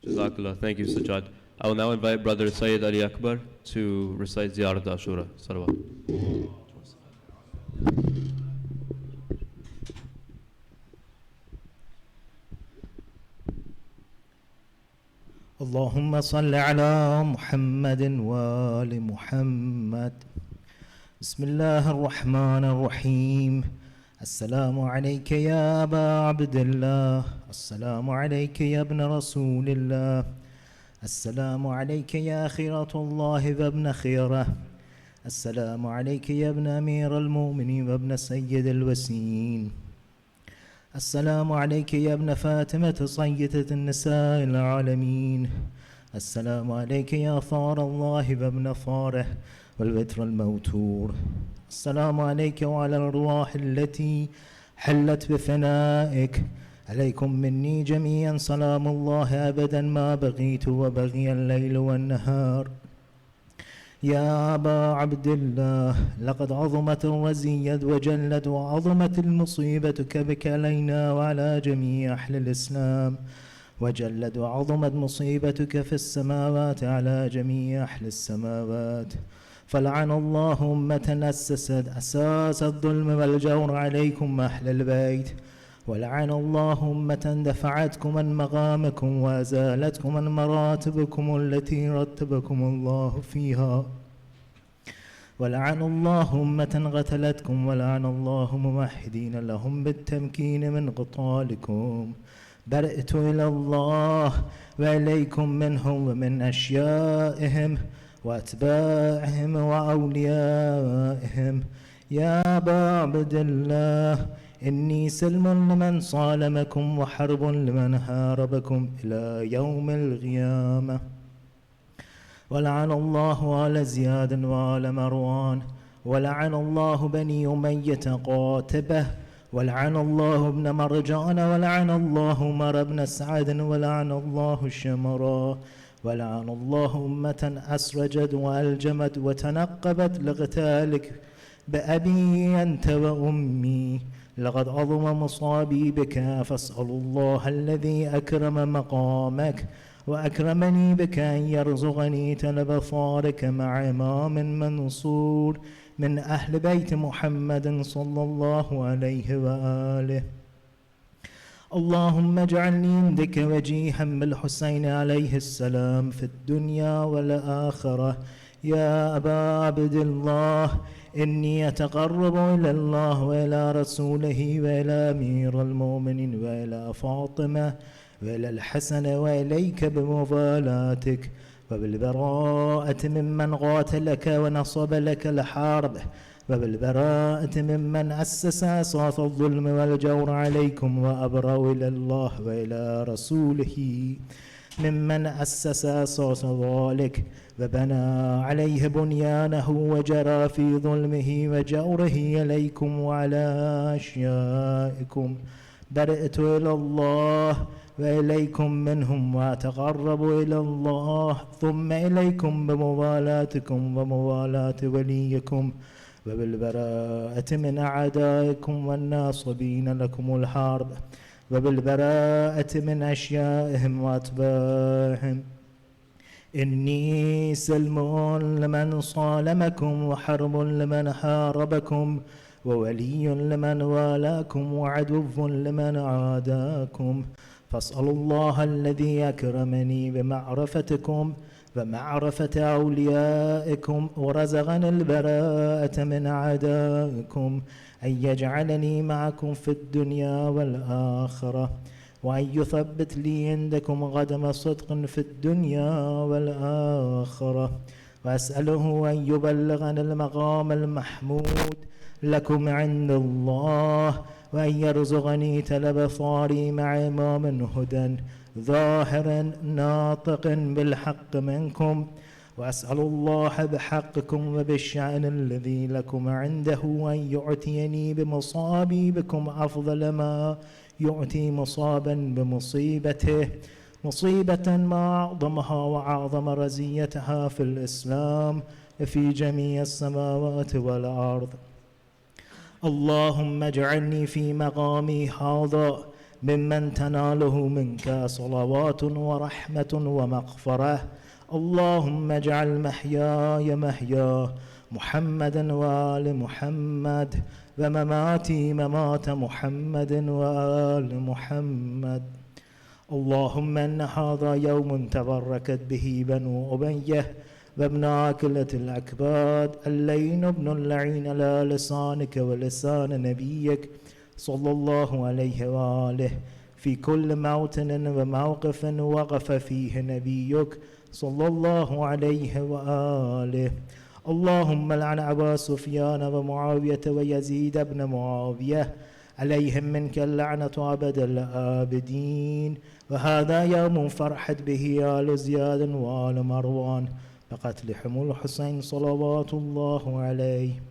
Jazakallah. Thank you, Sajjad. I will now invite Brother Sayyid Ali Akbar to recite Ziyarat Ashura. Salawat. اللهم صل على محمد وآل محمد. بسم الله الرحمن الرحيم. السلام عليك يا أبا عبد الله، السلام عليك يا ابن رسول الله، السلام عليك يا خيرة الله وابن خيره، السلام عليك يا ابن أمير المؤمنين وابن سيد الوسيين، السلام عليك يا ابن فاطمة سيدة النساء العالمين، السلام عليك يا ثار الله وابن ثاره والوتر الموتور، السلام عليك وعلى الأرواح التي حلت بفنائك، عليكم مني جميعا سلام الله أبدا ما بغيت وبغي الليل والنهار. يا أبا عبد الله، لقد عظمت الرزية وجلت وعظمت المصيبة بك علينا وعلى جميع أهل الإسلام، وجلت وعظمت مصيبتك في السماوات على جميع أهل السماوات. فلعن الله أمة أسست أساس الظلم والجور عليكم أهل البيت، ولعن الله أمة دفعتكم عن مقامكم وأزالتكم عن مراتبكم التي رتبكم الله فيها، ولعن الله أمة قتلتكم، ولعن الله ممهدين لهم بالتمكين من قتالكم. برئت إلى الله وإليكم منهم ومن أشيائهم وأتباعهم وأوليائهم. يا أبا عبد الله، إني سلم لمن صالمكم وحرب لمن هاربكم إلى يوم القيامة. ولعن الله آل زياد وآل مروان، ولعن الله بني أمية قاتبة، ولعن الله ابن مرجان، ولعن الله عمر بن سعد، ولعن الله الشمراء، ولعن الله أمة أسرجت وألجمت وتنقبت لقتالك بأبي أنت وأمي. لقد عظم مصابي بك، فاسأل الله الذي أكرم مقامك وأكرمني بك أن يرزقني تلب ثارك مع إمام منصور من أهل بيت محمد صلى الله عليه وآله. اللهم اجعلني عندك وجيها بالحسين عليه السلام في الدنيا والآخرة. يا أبا عبد الله، إني أتقرب إلى الله وإلى رسوله وإلى أمير المؤمنين وإلى فاطمة وإلى الحسن وإليك بموالاتك وبالبراءة ممن قاتلك ونصب لك الحرب، وبالبراءة ممن أسس أساس الظلم والجور عليكم، وأبرأ إلى الله وإلى رسوله ممن أسس أساس ذلك وبنى عليه بنيانه وجرى في ظلمه وجوره إليكم وعلى أشيائكم. برئت إلى الله وإليكم منهم، وأتقرب إلى الله ثم إليكم بموالاتكم وموالاة وليكم، وبالبراءة من أعدائكم والناصبين لكم الحرب، وبالبراءة من أشيائهم وأتباعهم. إني سلم لمن صالمكم وحرب لمن حاربكم وولي لمن والاكم وعدو لمن عاداكم. فاسألوا الله الذي أكرمني بمعرفتكم ومعرفة أوليائكم ورزقني البراءة من أعدائكم أن يجعلني معكم في الدنيا والآخرة، وأن يثبت لي عندكم قدم صدق في الدنيا والآخرة، وأسأله أن يبلغني المقام المحمود لكم عند الله، وأن يرزقني تلب ثاري مع إمام هدى ظاهر ناطق بالحق منكم، وأسأل الله بحقكم وبالشأن الذي لكم عنده أن يعطيني بمصابي بكم أفضل ما يعطي مصابا بمصيبته، مصيبة ما أعظمها وأعظم رزيتها في الإسلام في جميع السماوات والأرض. اللهم اجعلني في مقامي هذا ممن تناله منك صلوات ورحمة ومغفرة. اللهم اجعل محياي محيا محمد وآل محمد، ومماتي ممات محمد وآل محمد. اللهم إن هذا يوم تبركت به بنو أمية وابن آكلة الأكباد، اللين بن اللعين على لسانك ولسان نبيك صلى الله عليه وآله، في كل موطن وموقف وقف فيه نبيك صلى الله عليه وآله. اللهم لعن أبا سفيان ومعاوية ويزيد بن معاوية، عليهم منك اللعنة أبد الآبدين. وهذا يوم فرحت به آل زياد وآل مروان بقتلهم الحسين صلوات الله عليه.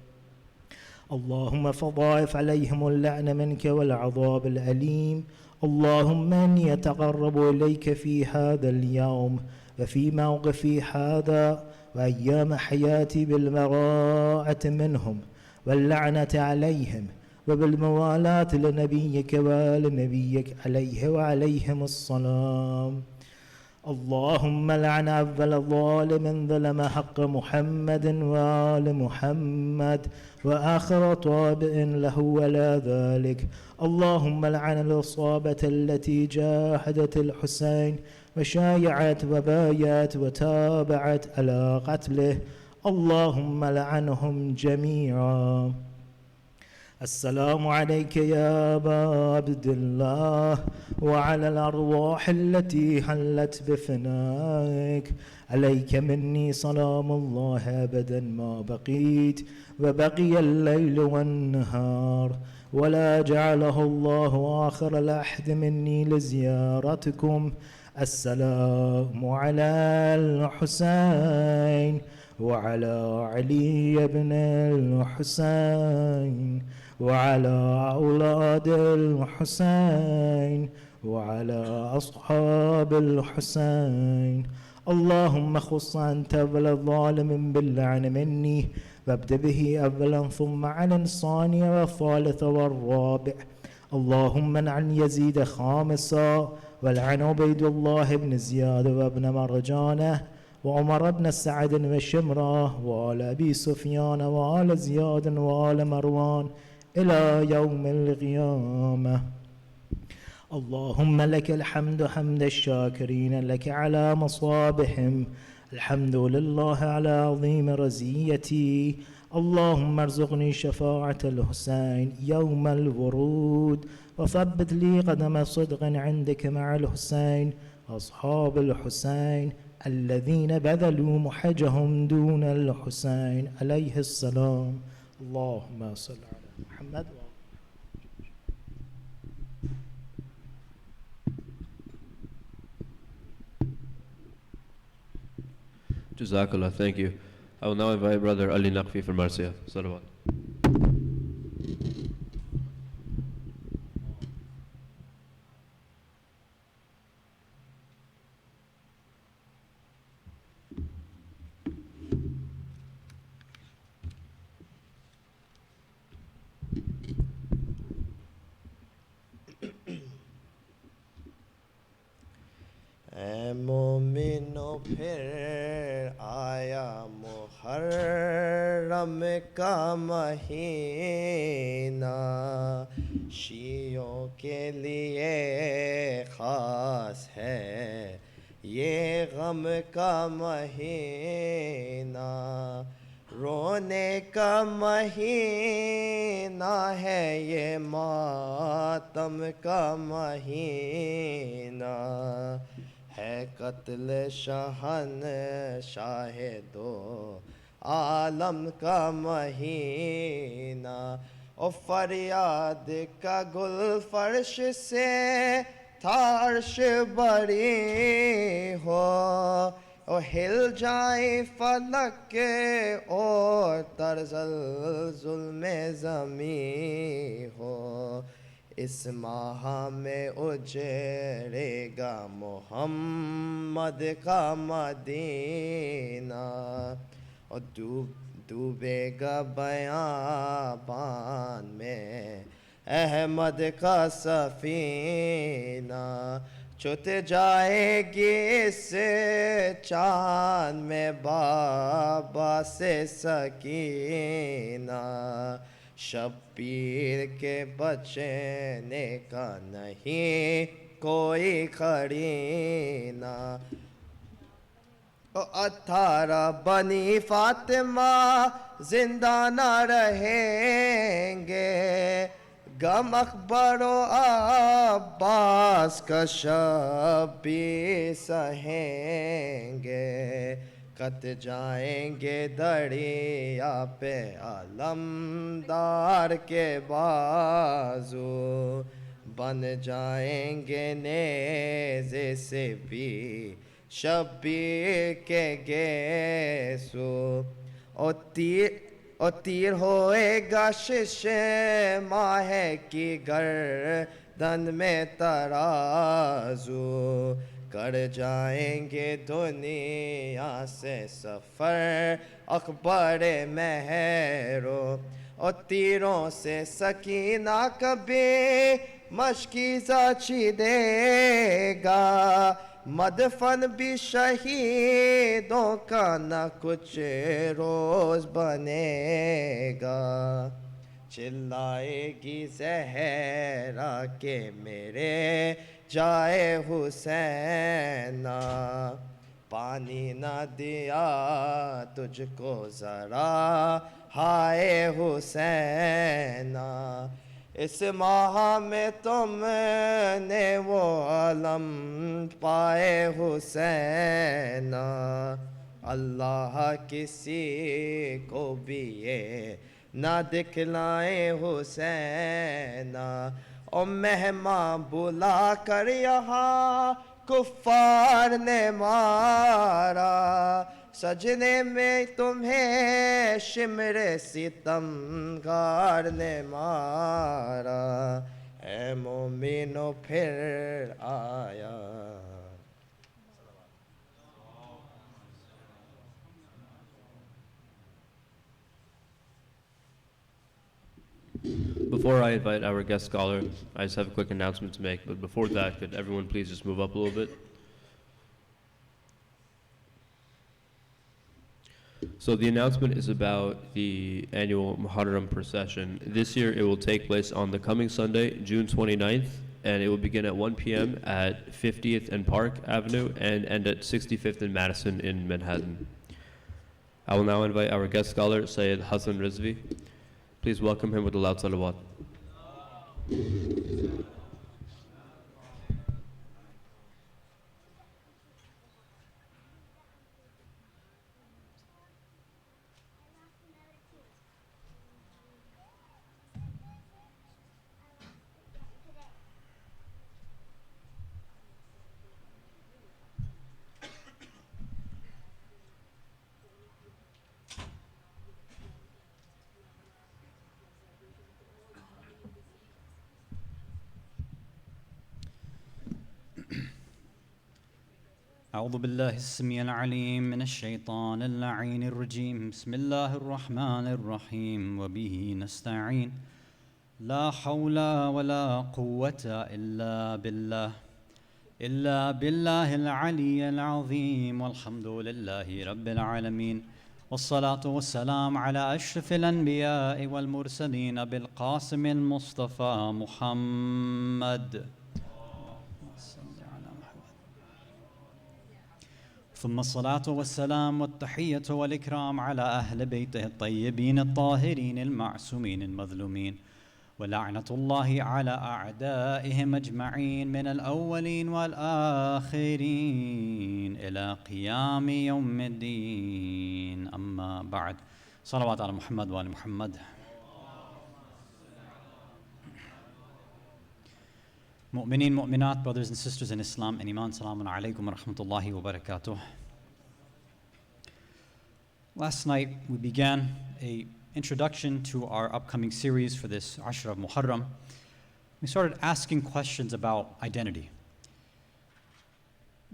اللهم فضاعف عليهم اللعن منك والعذاب الأليم. اللهم إني أتقرب إليك في هذا اليوم وفي موقفي هذا وأيام حياتي بالبراءة منهم واللعنة عليهم وبالموالاة لنبيك ولنبيك عليه وعليهم السلام. اللهم لعن أول ظالم ظلم حق محمد وآل محمد وآخر طابع له ولا ذلك. اللهم لعن الإصابة التي جاهدت الحسين وشايعت وبايت وتابعت على قتله. اللهم لعنهم جميعا. السلام عليك يا أبا عبد الله وعلى الأرواح التي حلت بفنائك. عليك مني سلام الله أبدا ما بقيت وبقي الليل والنهار، ولا جعله الله آخر العهد مني لزيارتكم. السلام على الحسين وعلى علي بن الحسين وعلى أولاد الحسين وعلى أصحاب الحسين. اللهم خص أنت أول الظالم باللعن مني، وابدأ به أولا ثم عن الثاني والثالث والرابع. اللهم لعن يزيد خامسا، ولعن عبيد الله بن زياد وابن مرجانه وعمر بن سعد وشمرة وآل أبي سفيان وآل زياد وآل مروان إلى يوم القيامة. اللهم لك الحمد حمد الشاكرين لك على مصابهم، الحمد لله على عظيم رزيتي. اللهم ارزقني شفاعة الحسين يوم الورود، وثبت لي قدم صدق عندك مع الحسين أصحاب الحسين الذين بذلوا محجهم دون الحسين عليه السلام. اللهم صل على محمد. Jazakallah, thank you. I will now invite Brother Ali Naqvi from Marcia. Salawat. मोमिनो फिर आया मुहर्रम का महीना, शियों के लिए ख़ास है ये गम का महीना, रोने का महीना है ये मातम का महीना, है कत्ल शहंशाहे दो आलम का महीना। और फरियाद का गुल फर्श से थार्श बरी हो, और हिल जाए फलक के और तरजल जुल्मे ज़मी हो। इस माह में उजड़ेगा मोहम्मद का मदीना, और डूबेगा बयाबान में احمد کا سفینہ چھت جائے گی اس چاند میں بابا سے سکینہ شبیر کے بچنے کا نہیں کوئی قرینہ 18 بنی فاطمہ زندہ نہ رہیں گے غم اکبر و عباس کا شبیر سہیں گے کٹ جائیں گے دریا پہ علمدار کے بازو بن جائیں گے نیزے سے بھی شبیر کے گیسو اور تیر ہوئے گا شش ماہ کی گردن میں ترازو کر جائیں گے دنیا سے سفر اکبر مہرو اور تیروں سے سکینہ کبھی مشکیزہ چیدے گا مدفن بھی شہیدوں کا نہ کچھ روز بنے گا چلائے گی زہرا کہ میرے جائے حسین پانی نہ دیا تجھ کو ذرا ہائے حسین اس ماہ میں تم نے وہ علم پائے حسین اللہ کسی کو بھی یہ نہ دکھلائے حسین او مہماں بلا کر یہاں کفار نے مارا سجنے میں تمہیں شمر ستمگار نے مارا اے مومنو پھر آیا Before I invite our guest scholar, I just have a quick announcement to make. But before that, could everyone please just move up a little bit? So the announcement is about the annual Muharram procession. This year it will take place on the coming Sunday, June 29th, and it will begin at 1 p.m. at 50th and Park Avenue and end at 65th and Madison in Manhattan. I will now invite our guest scholar, Sayyid Hasan Rizvi. Please welcome him with a loud salawat. أعوذ بالله السميع العليم من الشيطان اللعين الرجيم بسم الله الرحمن الرحيم وبه نستعين لا حول ولا قوة إلا بالله العلي العظيم والحمد لله رب العالمين والصلاة والسلام على أشرف الأنبياء والمرسلين بالقاسم المصطفى محمد ثم الصلاة والسلام والتحية والإكرام على أهل بيته الطيبين الطاهرين المعصومين المظلومين ولعنة الله على أعدائهم أجمعين من الأولين والآخرين إلى قيام يوم الدين أما بعد صلوات على محمد وآل محمد Mu'mineen, mu'minat, brothers and sisters in Islam and Iman, salamun alaykum wa rahmatullahi wa barakatuh. Last night we began an introduction to our upcoming series for this Ashr of Muharram. We started asking questions about identity.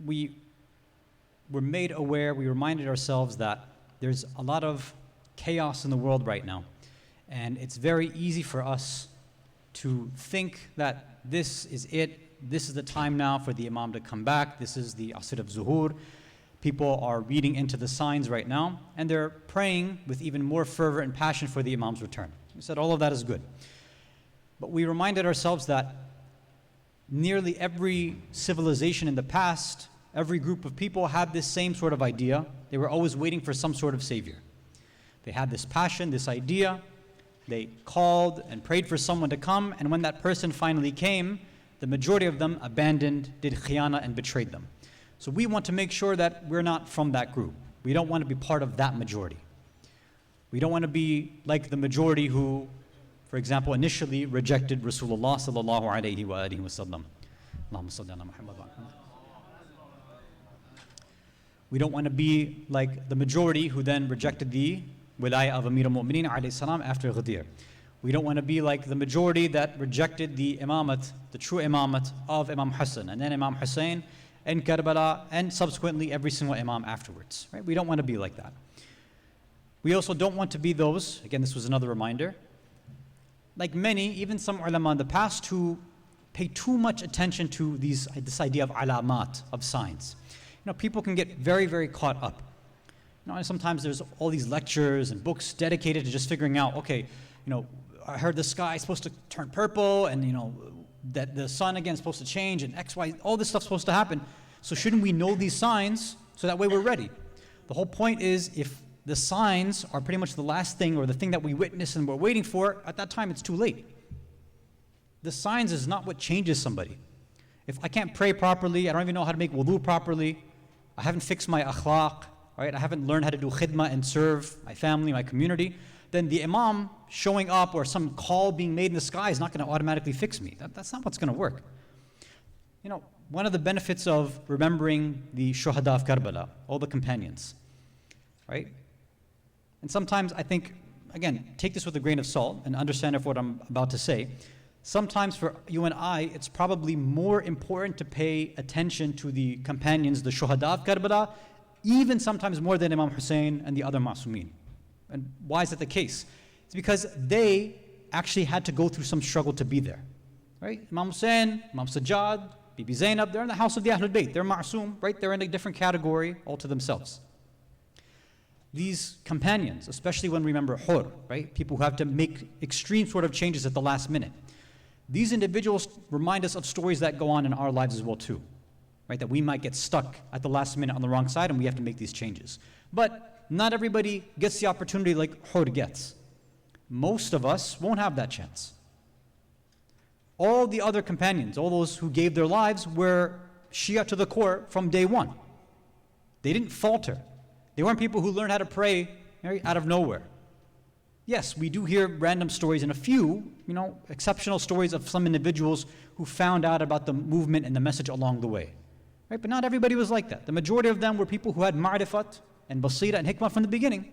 We were made aware, we reminded ourselves that there's a lot of chaos in the world right now, and it's very easy for us to think that this is it, this is the time now for the Imam to come back, this is the Asr of Zuhur. People are reading into the signs right now, and they're praying with even more fervor and passion for the Imam's return. We said all of that is good. But we reminded ourselves that nearly every civilization in the past, every group of people had this same sort of idea. They were always waiting for some sort of savior. They had this passion, this idea. They called and prayed for someone to come, and when that person finally came, the majority of them abandoned, did khiyana, and betrayed them. So we want to make sure that we're not from that group. We don't want to be part of that majority. We don't want to be like the majority who, for example, initially rejected Rasulullah sallallahu alayhi wa alihi wa sallam. Allahumma salli ala Muhammad wa ala. We don't want to be like the majority who then rejected the wilayah of Amir al-Mu'mineen alayhi salam after Ghadir. We don't want to be like the majority that rejected the imamat, the true imamat of Imam Hasan, and then Imam Hussein, and Karbala, and subsequently every single imam afterwards. Right? We don't want to be like that. We also don't want to be those, again, this was another reminder, like many, even some ulama in the past, who pay too much attention to this idea of alamat, of signs. People can get very, very caught up. And sometimes there's all these lectures and books dedicated to just figuring out, okay, I heard the sky is supposed to turn purple, and that the sun again is supposed to change, and X, Y, all this stuff's supposed to happen. So shouldn't we know these signs so that way we're ready? The whole point is, if the signs are pretty much the last thing or the thing that we witness and we're waiting for, at that time it's too late. The signs is not what changes somebody. If I can't pray properly, I don't even know how to make wudu properly, I haven't fixed my akhlaq, right? I haven't learned how to do khidmah and serve my family, my community, then the imam showing up or some call being made in the sky is not going to automatically fix me. That's not what's going to work. One of the benefits of remembering the shuhada of Karbala, all the companions, right? And sometimes I think, again, take this with a grain of salt and understand if what I'm about to say. Sometimes for you and I, it's probably more important to pay attention to the companions, the shuhada of Karbala, even sometimes more than Imam Hussein and the other ma'sumin. And why is that the case? It's because they actually had to go through some struggle to be there. Right? Imam Hussein, Imam Sajjad, Bibi Zainab, they're in the house of the Ahlul Bayt. They're ma'soom, right? They're in a different category all to themselves. These companions, especially when we remember Hur, right? People who have to make extreme sort of changes at the last minute. These individuals remind us of stories that go on in our lives as well too. Right? That we might get stuck at the last minute on the wrong side and we have to make these changes. But not everybody gets the opportunity like Hur gets. Most of us won't have that chance. All the other companions, all those who gave their lives, were Shia to the core from day one. They didn't falter. They weren't people who learned how to pray out of nowhere. Yes, we do hear random stories and a few, exceptional stories of some individuals who found out about the movement and the message along the way. Right? But not everybody was like that. The majority of them were people who had ma'rifat and basira and hikmah from the beginning.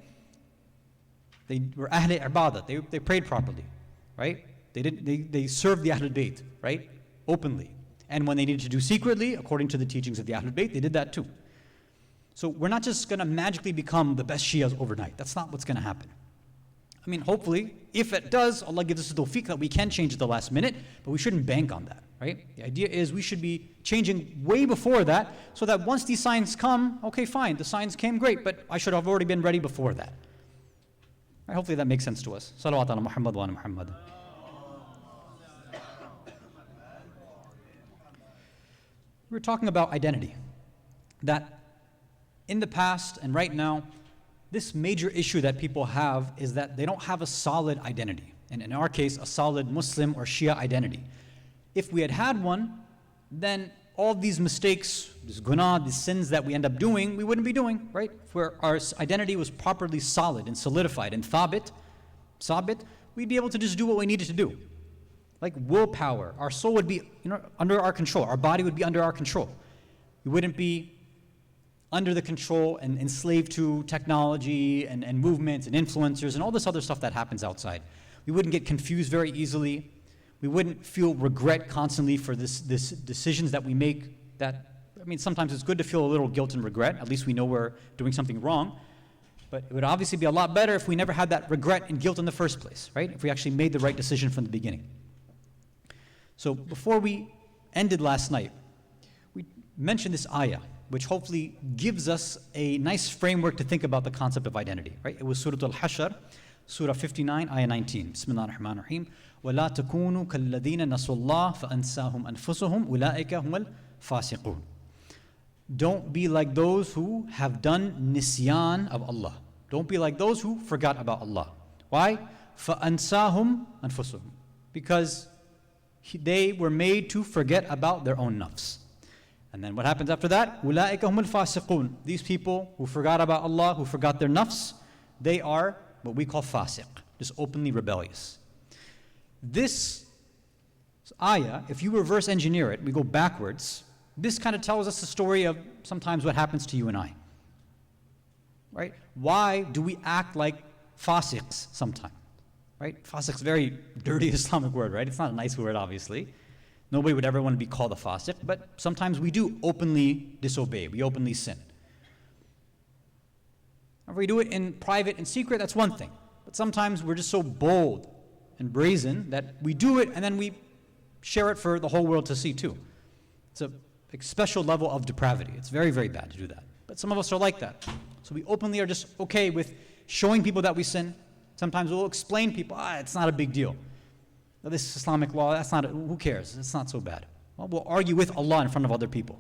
They were ahle ibadah. They prayed properly, right? They served the Ahlul Bayt, right? Openly. And when they needed to do secretly, according to the teachings of the Ahlul Bayt, they did that too. So we're not just going to magically become the best Shias overnight. That's not what's going to happen. I mean, hopefully, if it does, Allah gives us the tawfiq that we can change at the last minute, but we shouldn't bank on that, right? The idea is we should be changing way before that, so that once these signs come, okay, fine, the signs came, great, but I should have already been ready before that. Right, hopefully that makes sense to us. Salawat ala Muhammad wa ala Muhammad. We're talking about identity. That in the past and right now, this major issue that people have is that they don't have a solid identity. And in our case, a solid Muslim or Shia identity. If we had had one, then all these mistakes, this guna, these sins that we end up doing, we wouldn't be doing, right? If our identity was properly solid and solidified and sabit, we'd be able to just do what we needed to do. Like willpower, our soul would be under our control. Our body would be under our control. We wouldn't be under the control and enslaved to technology and movements and influencers and all this other stuff that happens outside. We wouldn't get confused very easily. We wouldn't feel regret constantly for this decisions that we make sometimes it's good to feel a little guilt and regret. At least we know we're doing something wrong. But it would obviously be a lot better if we never had that regret and guilt in the first place, right? If we actually made the right decision from the beginning. So before we ended last night, we mentioned this ayah, which hopefully gives us a nice framework to think about the concept of identity, right? It was Surah Al-Hashr, Surah 59, Ayah 19. Bismillah ar-Rahman ar-Rahim. وَلَا تَكُونُوا كَالَّذِينَ نَسُوا اللَّهَ فَأَنْسَاهُمْ أَنفُسُهُمْ أُولَٰئِكَ هُمُ الْفَاسِقُونَ. Don't be like those who have done nisyan of Allah. Don't be like those who forgot about Allah. Why? فَأَنْسَاهُمْ أَنفُسُهُمْ. Because they were made to forget about their own nafs. And then what happens after that? أُولَٰئِكَ هُمُ الْفَاسِقُونَ. These people who forgot about Allah, who forgot their nafs, they are what we call fasiq, just openly rebellious. This ayah, if you reverse engineer it, we go backwards, this kind of tells us the story of sometimes what happens to you and I. Right? Why do we act like fasiqs sometimes? Right? Fasiq is a very dirty Islamic word, right? It's not a nice word, obviously. Nobody would ever want to be called a fasiq, but sometimes we do openly disobey, we openly sin. If we do it in private and secret, that's one thing. But sometimes we're just so bold and brazen that we do it and then we share it for the whole world to see too. It's a special level of depravity. It's very, very bad to do that. But some of us are like that. So we openly are just okay with showing people that we sin. Sometimes we'll explain people, it's not a big deal. This Islamic law, who cares? It's not so bad. Well, we'll argue with Allah in front of other people.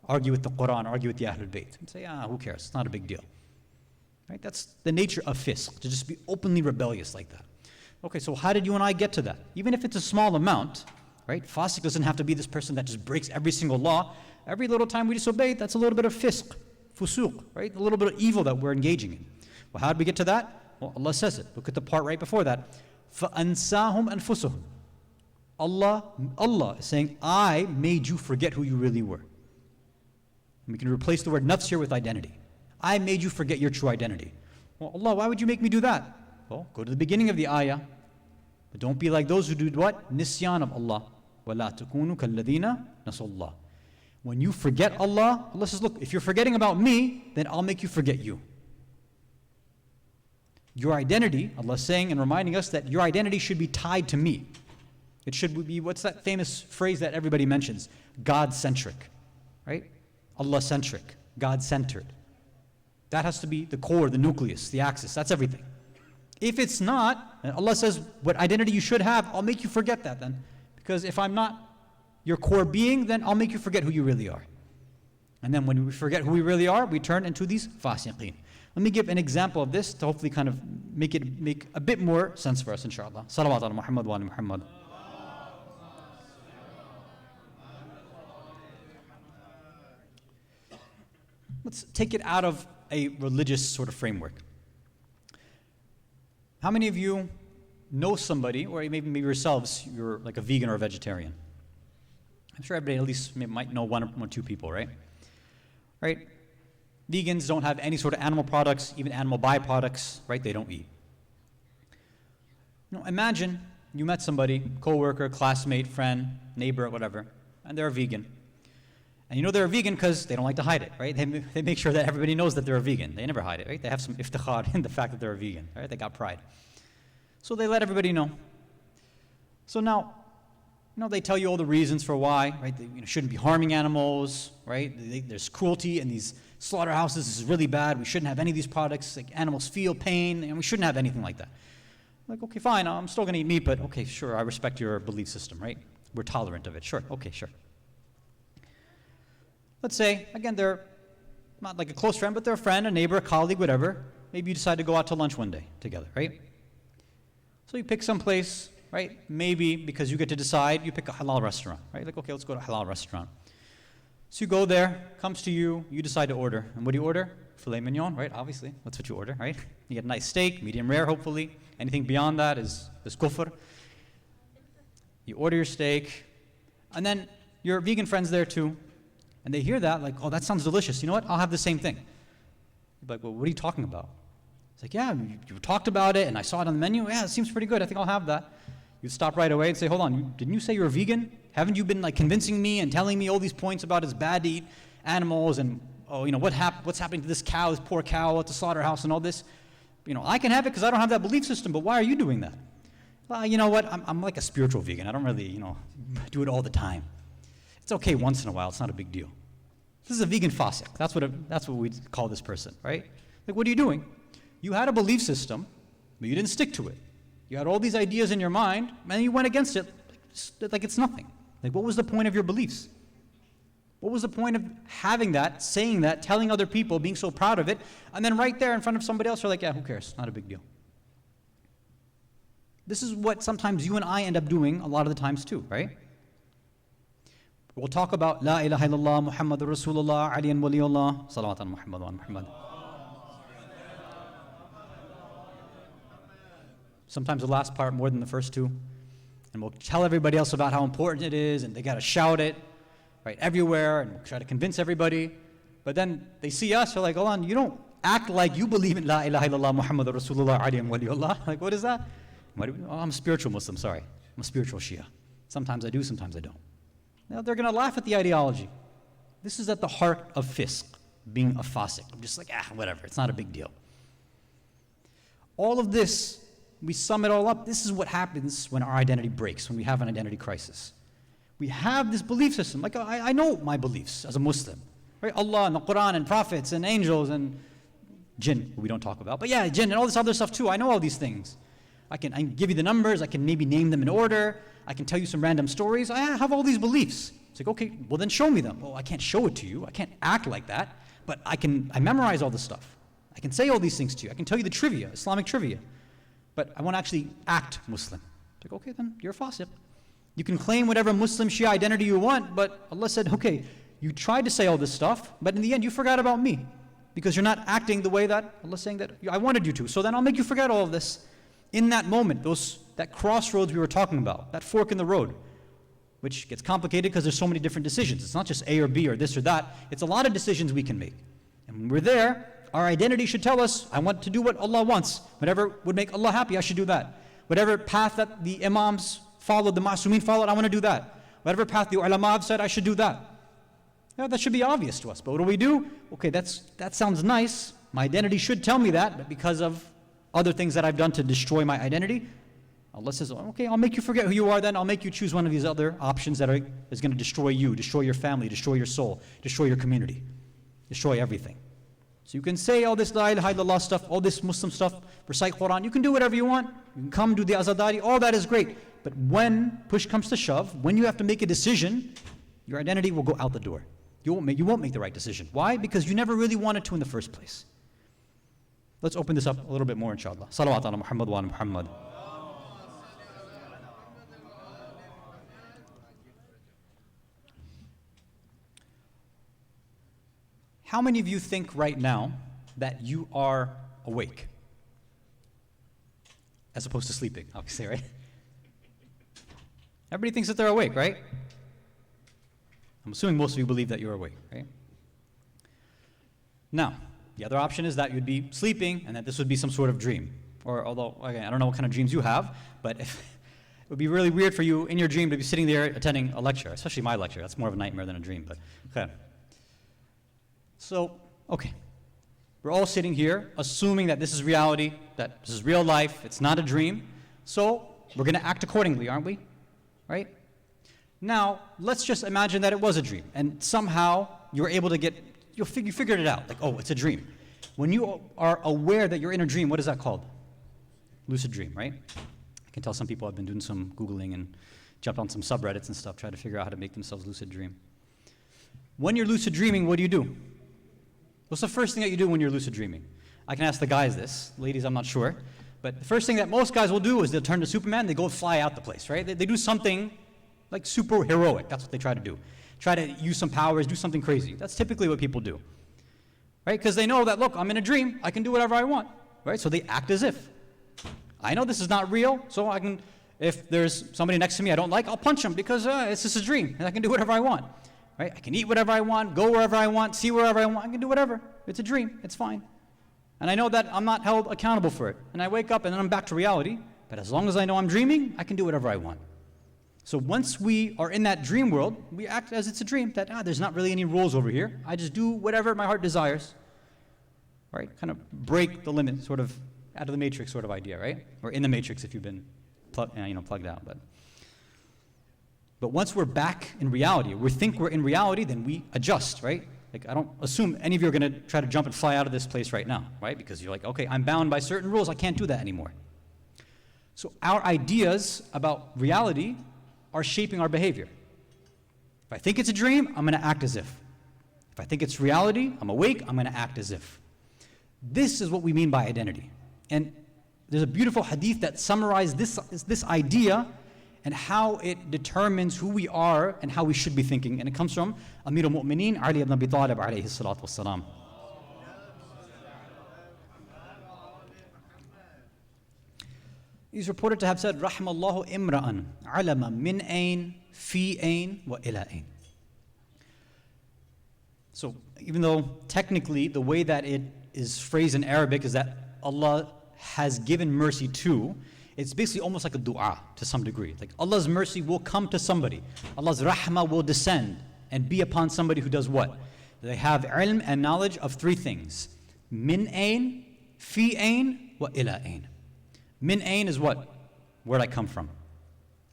Argue with the Quran, argue with the Ahlul Bayt. And say, who cares? It's not a big deal. Right? That's the nature of fisq, to just be openly rebellious like that. Okay, so how did you and I get to that? Even if it's a small amount, right? Fasiq doesn't have to be this person that just breaks every single law. Every little time we disobey, that's a little bit of fisq, fusuq, right? A little bit of evil that we're engaging in. Well, how did we get to that? Well, Allah says it. Look at the part right before that. فَأَنْسَاهُمْ أَنفُسُهُمْ. Allah is saying, I made you forget who you really were. And we can replace the word nafs here with identity. I made you forget your true identity. Well, Allah, why would you make me do that? Well, go to the beginning of the ayah. But don't be like those who do what? Nisyan of Allah. وَلَا تَكُونُوا كَالَّذِينَ نَسُوا اللَّهِ. When you forget Allah, Allah says, look, if you're forgetting about me, then I'll make you forget you. Your identity, Allah is saying and reminding us that your identity should be tied to me. It should be, what's that famous phrase that everybody mentions? God-centric, right? Allah-centric, God-centered. That has to be the core, the nucleus, the axis, that's everything. If it's not, and Allah says, what identity you should have, I'll make you forget that then. Because if I'm not your core being, then I'll make you forget who you really are. And then when we forget who we really are, we turn into these fasiqeen. Let me give an example of this to hopefully kind of make a bit more sense for us, inshallah. Salawat ala Muhammad wa ala Muhammad. Let's take it out of a religious sort of framework. How many of you know somebody, or maybe yourselves, you're like a vegan or a vegetarian? I'm sure everybody at least might know one or two people, right? Right? Vegans don't have any sort of animal products, even animal byproducts, right? They don't eat. Imagine you met somebody, coworker, classmate, friend, neighbor, whatever, and they're a vegan. And you know they're a vegan because they don't like to hide it, right? They make sure that everybody knows that they're a vegan. They never hide it, right? They have some iftikhar in the fact that they're a vegan, right? They got pride. So they let everybody know. So now, they tell you all the reasons for why, right? They shouldn't be harming animals, right? There's cruelty in these slaughterhouses. This is really bad. We shouldn't have any of these products. Like, animals feel pain, and we shouldn't have anything like that. Like, okay, fine. I'm still going to eat meat, but okay, sure. I respect your belief system, right? We're tolerant of it. Sure. Okay, sure. Let's say, again, they're not like a close friend, but they're a friend, a neighbor, a colleague, whatever. Maybe you decide to go out to lunch one day together, right? So you pick some place, right? Maybe because you get to decide, you pick a halal restaurant, right? Like, okay, let's go to a halal restaurant. So you go there, comes to you, you decide to order. And what do you order? Filet mignon, right? Obviously, that's what you order, right? You get a nice steak, medium rare, hopefully. Anything beyond that is kufr. You order your steak, and then your vegan friend's there too. And they hear that, like, oh, that sounds delicious. You know what? I'll have the same thing. You're like, well, what are you talking about? It's like, yeah, you talked about it, and I saw it on the menu. Yeah, it seems pretty good. I think I'll have that. You'd stop right away and say, hold on, didn't you say you're a vegan? Haven't you been like convincing me and telling me all these points about it's bad to eat animals and, what's happening to this cow, this poor cow at the slaughterhouse and all this? I can have it because I don't have that belief system, but why are you doing that? well, you know what, I'm like a spiritual vegan. I don't really, do it all the time. It's okay once in a while. It's not a big deal. This is a vegan fasiq. That's what we call this person, right? Like, what are you doing? You had a belief system, but you didn't stick to it. You had all these ideas in your mind, and you went against it like it's nothing. Like, what was the point of your beliefs? What was the point of having that, saying that, telling other people, being so proud of it, and then right there in front of somebody else, you're like, yeah, who cares? Not a big deal. This is what sometimes you and I end up doing a lot of the times too, right? We'll talk about La ilaha illallah, Muhammadur Rasulullah, Aliyan Waliullah, Salawat al Muhammad wa Muhammad. Sometimes the last part more than the first two. And we'll tell everybody else about how important it is, and they got to shout it, right, everywhere, and we'll try to convince everybody. But then they see us, they're like, hold on, you don't act like you believe in La ilaha illallah, Muhammadur Rasulullah, Aliyan Waliullah. Like, what is that? Oh, I'm a spiritual Muslim, sorry. I'm a spiritual Shia. Sometimes I do, sometimes I don't. Now they're going to laugh at the ideology. This is at the heart of fisq, being a fasiq. I'm just like, whatever, it's not a big deal. All of this, we sum it all up, this is what happens when our identity breaks, when we have an identity crisis. We have this belief system. Like, I know my beliefs as a Muslim. Right? Allah and the Quran and prophets and angels and jinn, we don't talk about. But yeah, jinn and all this other stuff too. I know all these things. I can give you the numbers. I can maybe name them in order. I can tell you some random stories. I have all these beliefs. It's like, okay, well then show me them. Oh, I can't show it to you. I can't act like that. But I memorize all this stuff. I can say all these things to you. I can tell you the trivia, Islamic trivia. But I want to actually act Muslim. It's like, okay, then you're a fasiq. You can claim whatever Muslim Shia identity you want, but Allah said, okay, you tried to say all this stuff, but in the end you forgot about me. Because you're not acting the way that Allah's saying that I wanted you to. So then I'll make you forget all of this. In that moment, that crossroads we were talking about, that fork in the road, which gets complicated because there's so many different decisions. It's not just A or B or this or that. It's a lot of decisions we can make. And when we're there, our identity should tell us, I want to do what Allah wants. Whatever would make Allah happy, I should do that. Whatever path that the imams followed, the ma'sumin followed, I want to do that. Whatever path the ulama have said, I should do that. Yeah, that should be obvious to us. But what do we do? Okay, that sounds nice. My identity should tell me that, but because of other things that I've done to destroy my identity, Allah says, okay, I'll make you forget who you are then. I'll make you choose one of these other options that is going to destroy you, destroy your family, destroy your soul, destroy your community, destroy everything. So you can say all this La ilaha illallah stuff, all this Muslim stuff, recite Quran. You can do whatever you want. You can come do the azadari. All that is great. But when push comes to shove, when you have to make a decision, your identity will go out the door. You won't make the right decision. Why? Because you never really wanted to in the first place. Let's open this up a little bit more, inshallah. Salawat ala Muhammad wa ala Muhammad. How many of you think right now that you are awake? As opposed to sleeping, obviously, right? Everybody thinks that they're awake, right? I'm assuming most of you believe that you're awake, right? Now, the other option is that you'd be sleeping and that this would be some sort of dream. Or although, again, I don't know what kind of dreams you have, but it would be really weird for you in your dream to be sitting there attending a lecture, especially my lecture. That's more of a nightmare than a dream, but okay. So, okay. We're all sitting here assuming that this is reality, that this is real life, it's not a dream. So, we're going to act accordingly, aren't we? Right? Now, let's just imagine that it was a dream, and somehow you're able to you figured it out, like, oh, it's a dream. When you are aware that you're in a dream, what is that called? Lucid dream, right? I can tell some people have been doing some Googling and jumped on some subreddits and stuff, trying to figure out how to make themselves lucid dream. When you're lucid dreaming, what do? What's the first thing that you do when you're lucid dreaming? I can ask the guys this. Ladies, I'm not sure. But the first thing that most guys will do is they'll turn to Superman, they go fly out the place, right? They do something like super heroic. That's what they try to do. Try to use some powers, do something crazy. That's typically what people do, right? Because they know that, look, I'm in a dream. I can do whatever I want, right? So they act as if. I know this is not real, so I can, if there's somebody next to me I don't like, I'll punch him because it's just a dream, and I can do whatever I want, right? I can eat whatever I want, go wherever I want, see wherever I want. I can do whatever. It's a dream. It's fine. And I know that I'm not held accountable for it. And I wake up and then I'm back to reality. But as long as I know I'm dreaming, I can do whatever I want. So once we are in that dream world, we act as it's a dream, that there's not really any rules over here. I just do whatever my heart desires. Right? Kind of break the limit, sort of out of the matrix sort of idea, right? Or in the matrix if you've been plugged out. But once we're back in reality, we think we're in reality, then we adjust, right? Like, I don't assume any of you are going to try to jump and fly out of this place right now, right? Because you're like, okay, I'm bound by certain rules. I can't do that anymore. So our ideas about reality are shaping our behavior. If I think it's a dream, I'm going to act as if. If I think it's reality, I'm awake, I'm going to act as if. This is what we mean by identity. And there's a beautiful hadith that summarizes this idea and how it determines who we are and how we should be thinking. And it comes from Amir al-Mu'mineen, Ali ibn Abi Talib alayhi salatu wassalam. He's reported to have said, Rahimallahu imra'an, alama min ain, fi ain, wa ila ain. So even though technically the way that it is phrased in Arabic is that Allah has given mercy to, it's basically almost like a dua to some degree. Like Allah's mercy will come to somebody. Allah's rahmah will descend and be upon somebody who does what? They have ilm and knowledge of three things. Min ain, fi ain, wa ila ain. Min ain is what? Where'd I come from?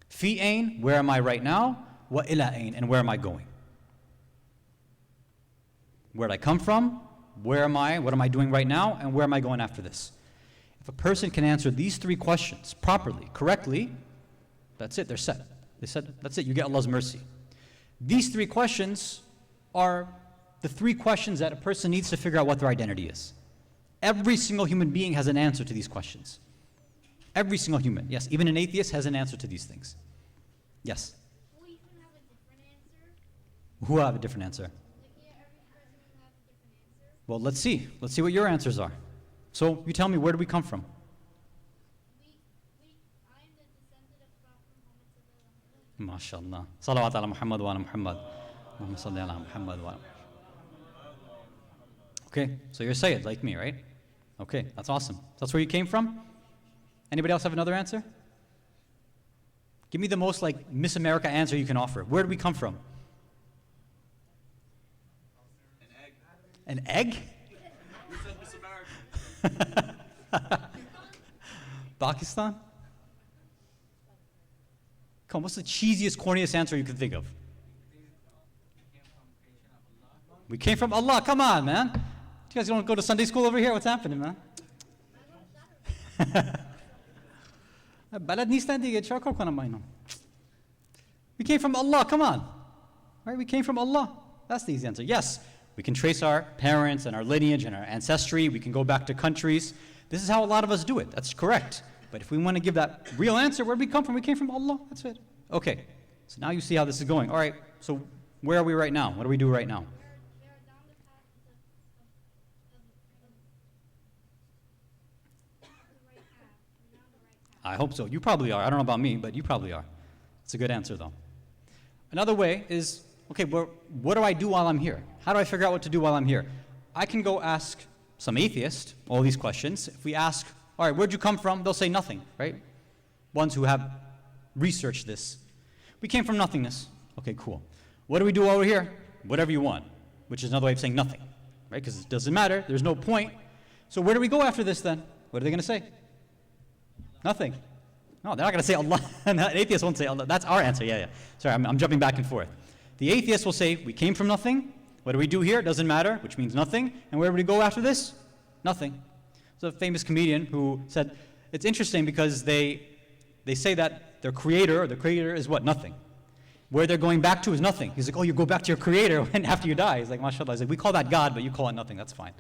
Fi ain, where am I right now? Wa ila ain, and where am I going? Where'd I come from? Where am I? What am I doing right now? And where am I going after this? If a person can answer these three questions properly, correctly, that's it, they're set. They said, that's it, you get Allah's mercy. These three questions are the three questions that a person needs to figure out what their identity is. Every single human being has an answer to these questions. Every single human, yes, even an atheist has an answer to these things. Yes? Will you even have a different answer? Who have a different answer? Like, yeah, every person will have a different answer. Well, let's see. Let's see what your answers are. So, you tell me, where do we come from? I am the descendant of Prophet Muhammad sallallahu alaihi wasallam. MashaAllah. Salawat ala Muhammad wa ala Muhammad. Allahumma salli ala Muhammad wa ala. Okay, so you're Sayyid, like me, right? Okay, that's awesome. That's where you came from? Anybody else have another answer? Give me the most like Miss America answer you can offer. Where do we come from? An egg. An egg? We said Miss America. Pakistan? Come on, what's the cheesiest, corniest answer you can think of? We came from Allah. Come on, man. You guys don't go to Sunday school over here? What's happening, man? We came from Allah, come on. Right? We came from Allah. That's the easy answer. Yes, we can trace our parents and our lineage and our ancestry. We can go back to countries. This is how a lot of us do it. That's correct. But if we want to give that real answer, where did we come from? We came from Allah. That's it. Okay. So now you see how this is going. All right. So where are we right now? What do we do right now? We are down the path of the right path. We're down the right path. I hope so. You probably are. I don't know about me, but you probably are. It's a good answer, though. Another way is, okay, well, what do I do while I'm here? How do I figure out what to do while I'm here? I can go ask some atheist all these questions. If we ask, all right, where'd you come from? They'll say nothing, right? Ones who have researched this. We came from nothingness. Okay, cool. What do we do while we're here? Whatever you want, which is another way of saying nothing, right? Because it doesn't matter. There's no point. So where do we go after this then? What are they going to say? Nothing. No, they're not going to say Allah. An atheist won't say Allah. That's our answer. Yeah. Sorry, I'm jumping back and forth. The atheist will say, we came from nothing. What do we do here? It doesn't matter, which means nothing. And where do we go after this? Nothing. There's a famous comedian who said, it's interesting because they say that their creator, or the creator is what? Nothing. Where they're going back to is nothing. He's like, oh, you go back to your creator when after you die. He's like, mashallah. He's like, we call that God, but you call it nothing. That's fine.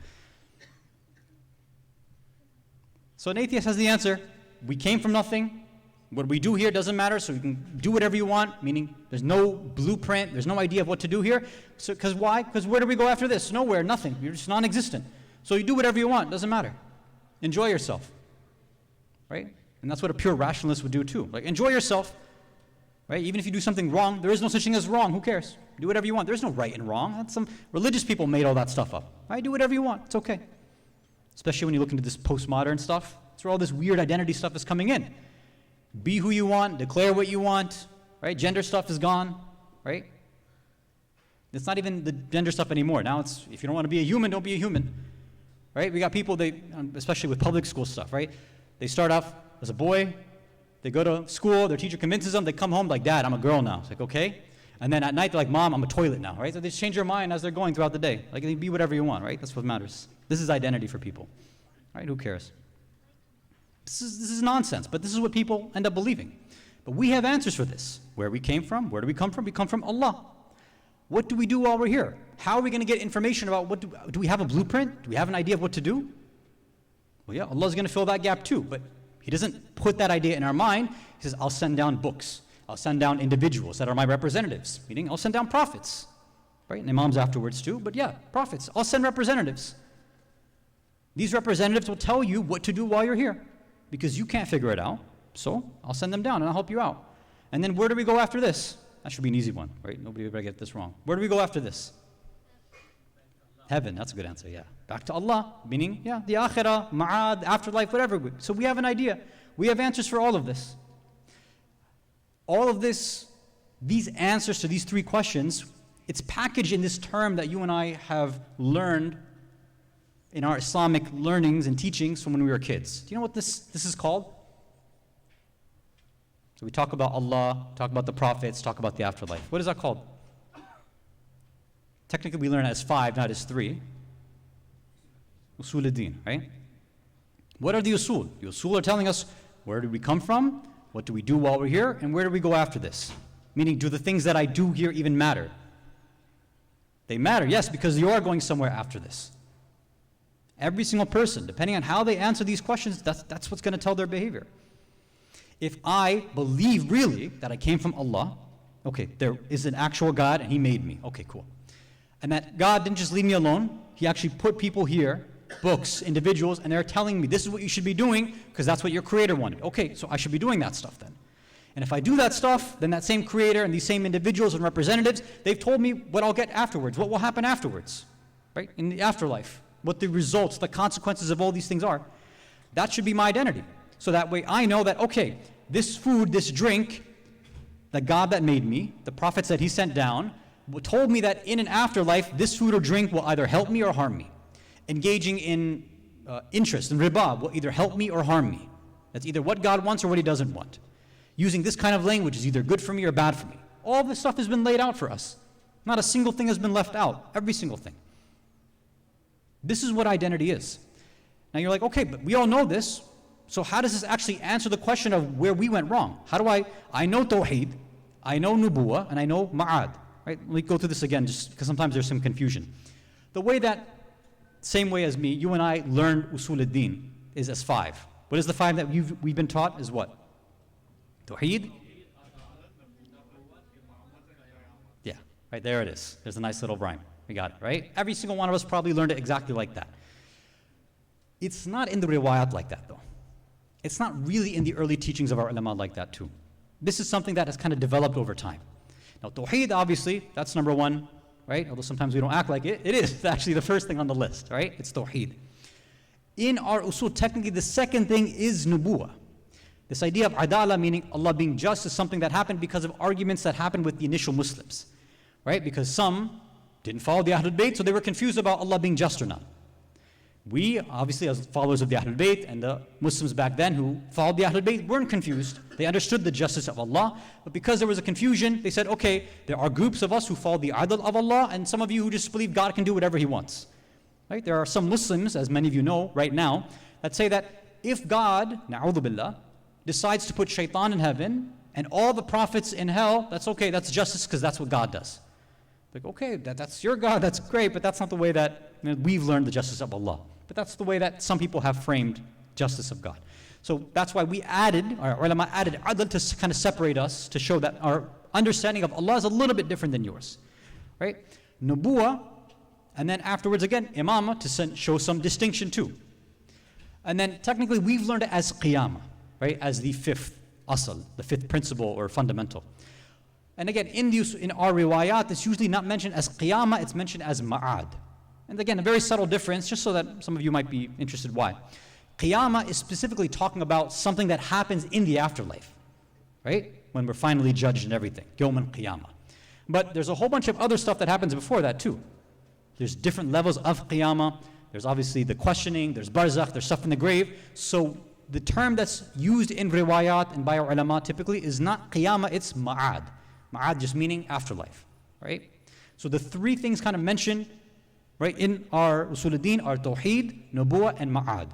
So an atheist has the answer. We came from nothing. What we do here doesn't matter, so you can do whatever you want, meaning there's no blueprint, there's no idea of what to do here. So, because why? Because where do we go after this? Nowhere, nothing. You're just non-existent. So you do whatever you want, doesn't matter. Enjoy yourself, right? And that's what a pure rationalist would do too. Like, enjoy yourself, right? Even if you do something wrong, there is no such thing as wrong. Who cares? Do whatever you want. There's no right and wrong. That's some religious people made all that stuff up. Right? Do whatever you want. It's okay. Especially when you look into this postmodern stuff. That's where all this weird identity stuff is coming in. Be who you want, declare what you want, right? Gender stuff is gone, right? It's not even the gender stuff anymore. Now it's, if you don't want to be a human, don't be a human, right? We got people, especially with public school stuff, right? They start off as a boy, They go to school, their teacher convinces them, they come home like, Dad, I'm a girl now. It's like, okay. And then at night, they're like, Mom, I'm a toilet now, right? So they just change their mind as they're going throughout the day. Like, they be whatever you want, right? That's what matters. This is identity for people, right? Who cares? This is nonsense, but this is what people end up believing. But we have answers for this. Where we came from, where do we come from? We come from Allah. What do we do while we're here? How are we going to get information about what do we have a blueprint? Do we have an idea of what to do? Well, yeah, Allah's going to fill that gap too, but He doesn't put that idea in our mind. He says, I'll send down books. I'll send down individuals that are my representatives, meaning I'll send down prophets, right? And imams afterwards too, but yeah, prophets. I'll send representatives. These representatives will tell you what to do while you're here because you can't figure it out. So I'll send them down and I'll help you out. And then where do we go after this? That should be an easy one, right? Nobody will ever get this wrong. Where do we go after this? Heaven, that's a good answer, yeah. Back to Allah, meaning, yeah, the akhirah, ma'ad, afterlife, whatever. So we have an idea. We have answers for all of this. All of this, these answers to these three questions, it's packaged in this term that you and I have learned in our Islamic learnings and teachings from when we were kids. Do you know what this is called? So we talk about Allah, talk about the prophets, talk about the afterlife. What is that called? Technically we learn it as 5, not as 3. Usul ad-Din, right? What are the usul? The usul are telling us where did we come from, what do we do while we're here, and where do we go after this? Meaning, do the things that I do here even matter? They matter, yes, because you are going somewhere after this. Every single person, depending on how they answer these questions, that's what's going to tell their behavior. If I believe really that I came from Allah, okay, there is an actual God and He made me. Okay, cool. And that God didn't just leave me alone. He actually put people here, books, individuals, and they're telling me this is what you should be doing because that's what your Creator wanted. Okay, so I should be doing that stuff then. And if I do that stuff, then that same Creator and these same individuals and representatives, they've told me what I'll get afterwards, what will happen afterwards, right? In the afterlife, what the results, the consequences of all these things are. That should be my identity. So that way I know that, okay, this food, this drink, the God that made me, the prophets that He sent down, told me that in an afterlife, this food or drink will either help me or harm me. Engaging in interest and riba will either help me or harm me. That's either what God wants or what He doesn't want. Using this kind of language is either good for me or bad for me. All this stuff has been laid out for us. Not a single thing has been left out. Every single thing. This is what identity is. Now you're like, okay, but we all know this. So how does this actually answer the question of where we went wrong? How do I know Tawheed, I know Nubuwah, and I know Ma'ad. Right? Let me go through this again just because sometimes there's some confusion. The way that, same way as me, you and I learned Usul ad-Din is as 5. What is the 5 that we've been taught is what? Tawheed? Yeah, right there it is. There's a nice little rhyme. We got it, right? Every single one of us probably learned it exactly like that. It's not in the riwayat like that though. It's not really in the early teachings of our ulama like that too. This is something that has kind of developed over time. Now, Tawheed, obviously, that's number 1, right? Although sometimes we don't act like it. It is actually the first thing on the list, right? It's Tawheed. In our usul, technically, the second thing is Nubuwah. This idea of adala, meaning Allah being just, is something that happened because of arguments that happened with the initial Muslims, right? Because some didn't follow the Ahlul Bayt, so they were confused about Allah being just or not. We, obviously, as followers of the Ahlul Bayt and the Muslims back then who followed the Ahlul Bayt weren't confused. They understood the justice of Allah, but because there was a confusion, they said, okay, there are groups of us who follow the adl of Allah, and some of you who just believe God can do whatever He wants. Right? There are some Muslims, as many of you know right now, that say that if God, na'udhu billah, decides to put shaitan in heaven and all the prophets in hell, that's okay, that's justice because that's what God does. Like, okay, that's your God, that's great, but that's not the way that we've learned the justice of Allah. But that's the way that some people have framed justice of God. So that's why our ulama added adl to kind of separate us, to show that our understanding of Allah is a little bit different than yours. Right? Nubuwah, and then afterwards again, imamah, to show some distinction too. And then technically we've learned it as qiyamah, right? As the 5th asl, the 5th principle or fundamental. And again, in our riwayat, it's usually not mentioned as qiyamah, it's mentioned as ma'ad. And again, a very subtle difference, just so that some of you might be interested why. Qiyamah is specifically talking about something that happens in the afterlife, right? When we're finally judged and everything, Yawm al-Qiyamah. But there's a whole bunch of other stuff that happens before that too. There's different levels of Qiyamah. There's obviously the questioning, there's barzakh, there's stuff in the grave. So the term that's used in riwayat and by our ulama typically is not qiyamah, it's ma'ad. Ma'ad just meaning afterlife, right? So the three things kind of mentioned, right, in our usul al-din are tawheed, nubuwah, and ma'ad.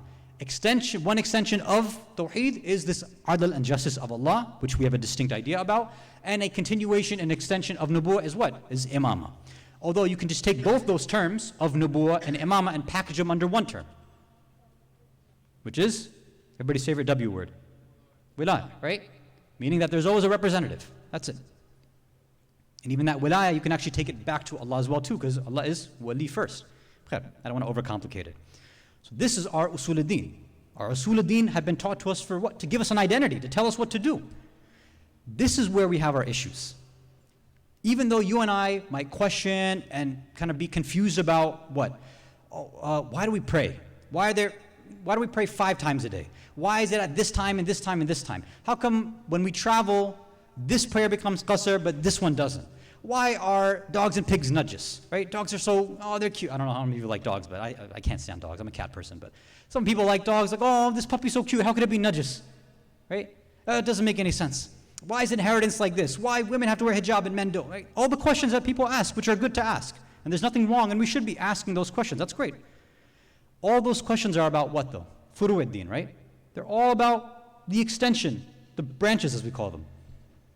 One extension of tawheed is this adl and justice of Allah, which we have a distinct idea about, and a continuation and extension of nubuwah is what? Is imamah. Although you can just take both those terms of nubuwah and imamah and package them under one term, which is everybody's favorite W word, wilayah, right? Meaning that there's always a representative. That's it. And even that wilayah, you can actually take it back to Allah as well too, because Allah is wali first. I don't want to overcomplicate it. So this is our usul al-din. Our usul al-din have been taught to us for what? To give us an identity, to tell us what to do. This is where we have our issues. Even though you and I might question and kind of be confused about what? Why do we pray? Why do we pray 5 times a day? Why is it at this time and this time and this time? How come when we travel, this prayer becomes qasr, but this one doesn't? Why are dogs and pigs najis, right? Dogs are so, they're cute. I don't know how many of you like dogs, but I can't stand dogs. I'm a cat person, but some people like dogs, like, oh, this puppy's so cute. How could it be najis, right? It doesn't make any sense. Why is inheritance like this? Why women have to wear hijab and men don't, right? All the questions that people ask, which are good to ask. And there's nothing wrong, and we should be asking those questions. That's great. All those questions are about what though? Furu' ad-din, right? They're all about the extension, the branches as we call them.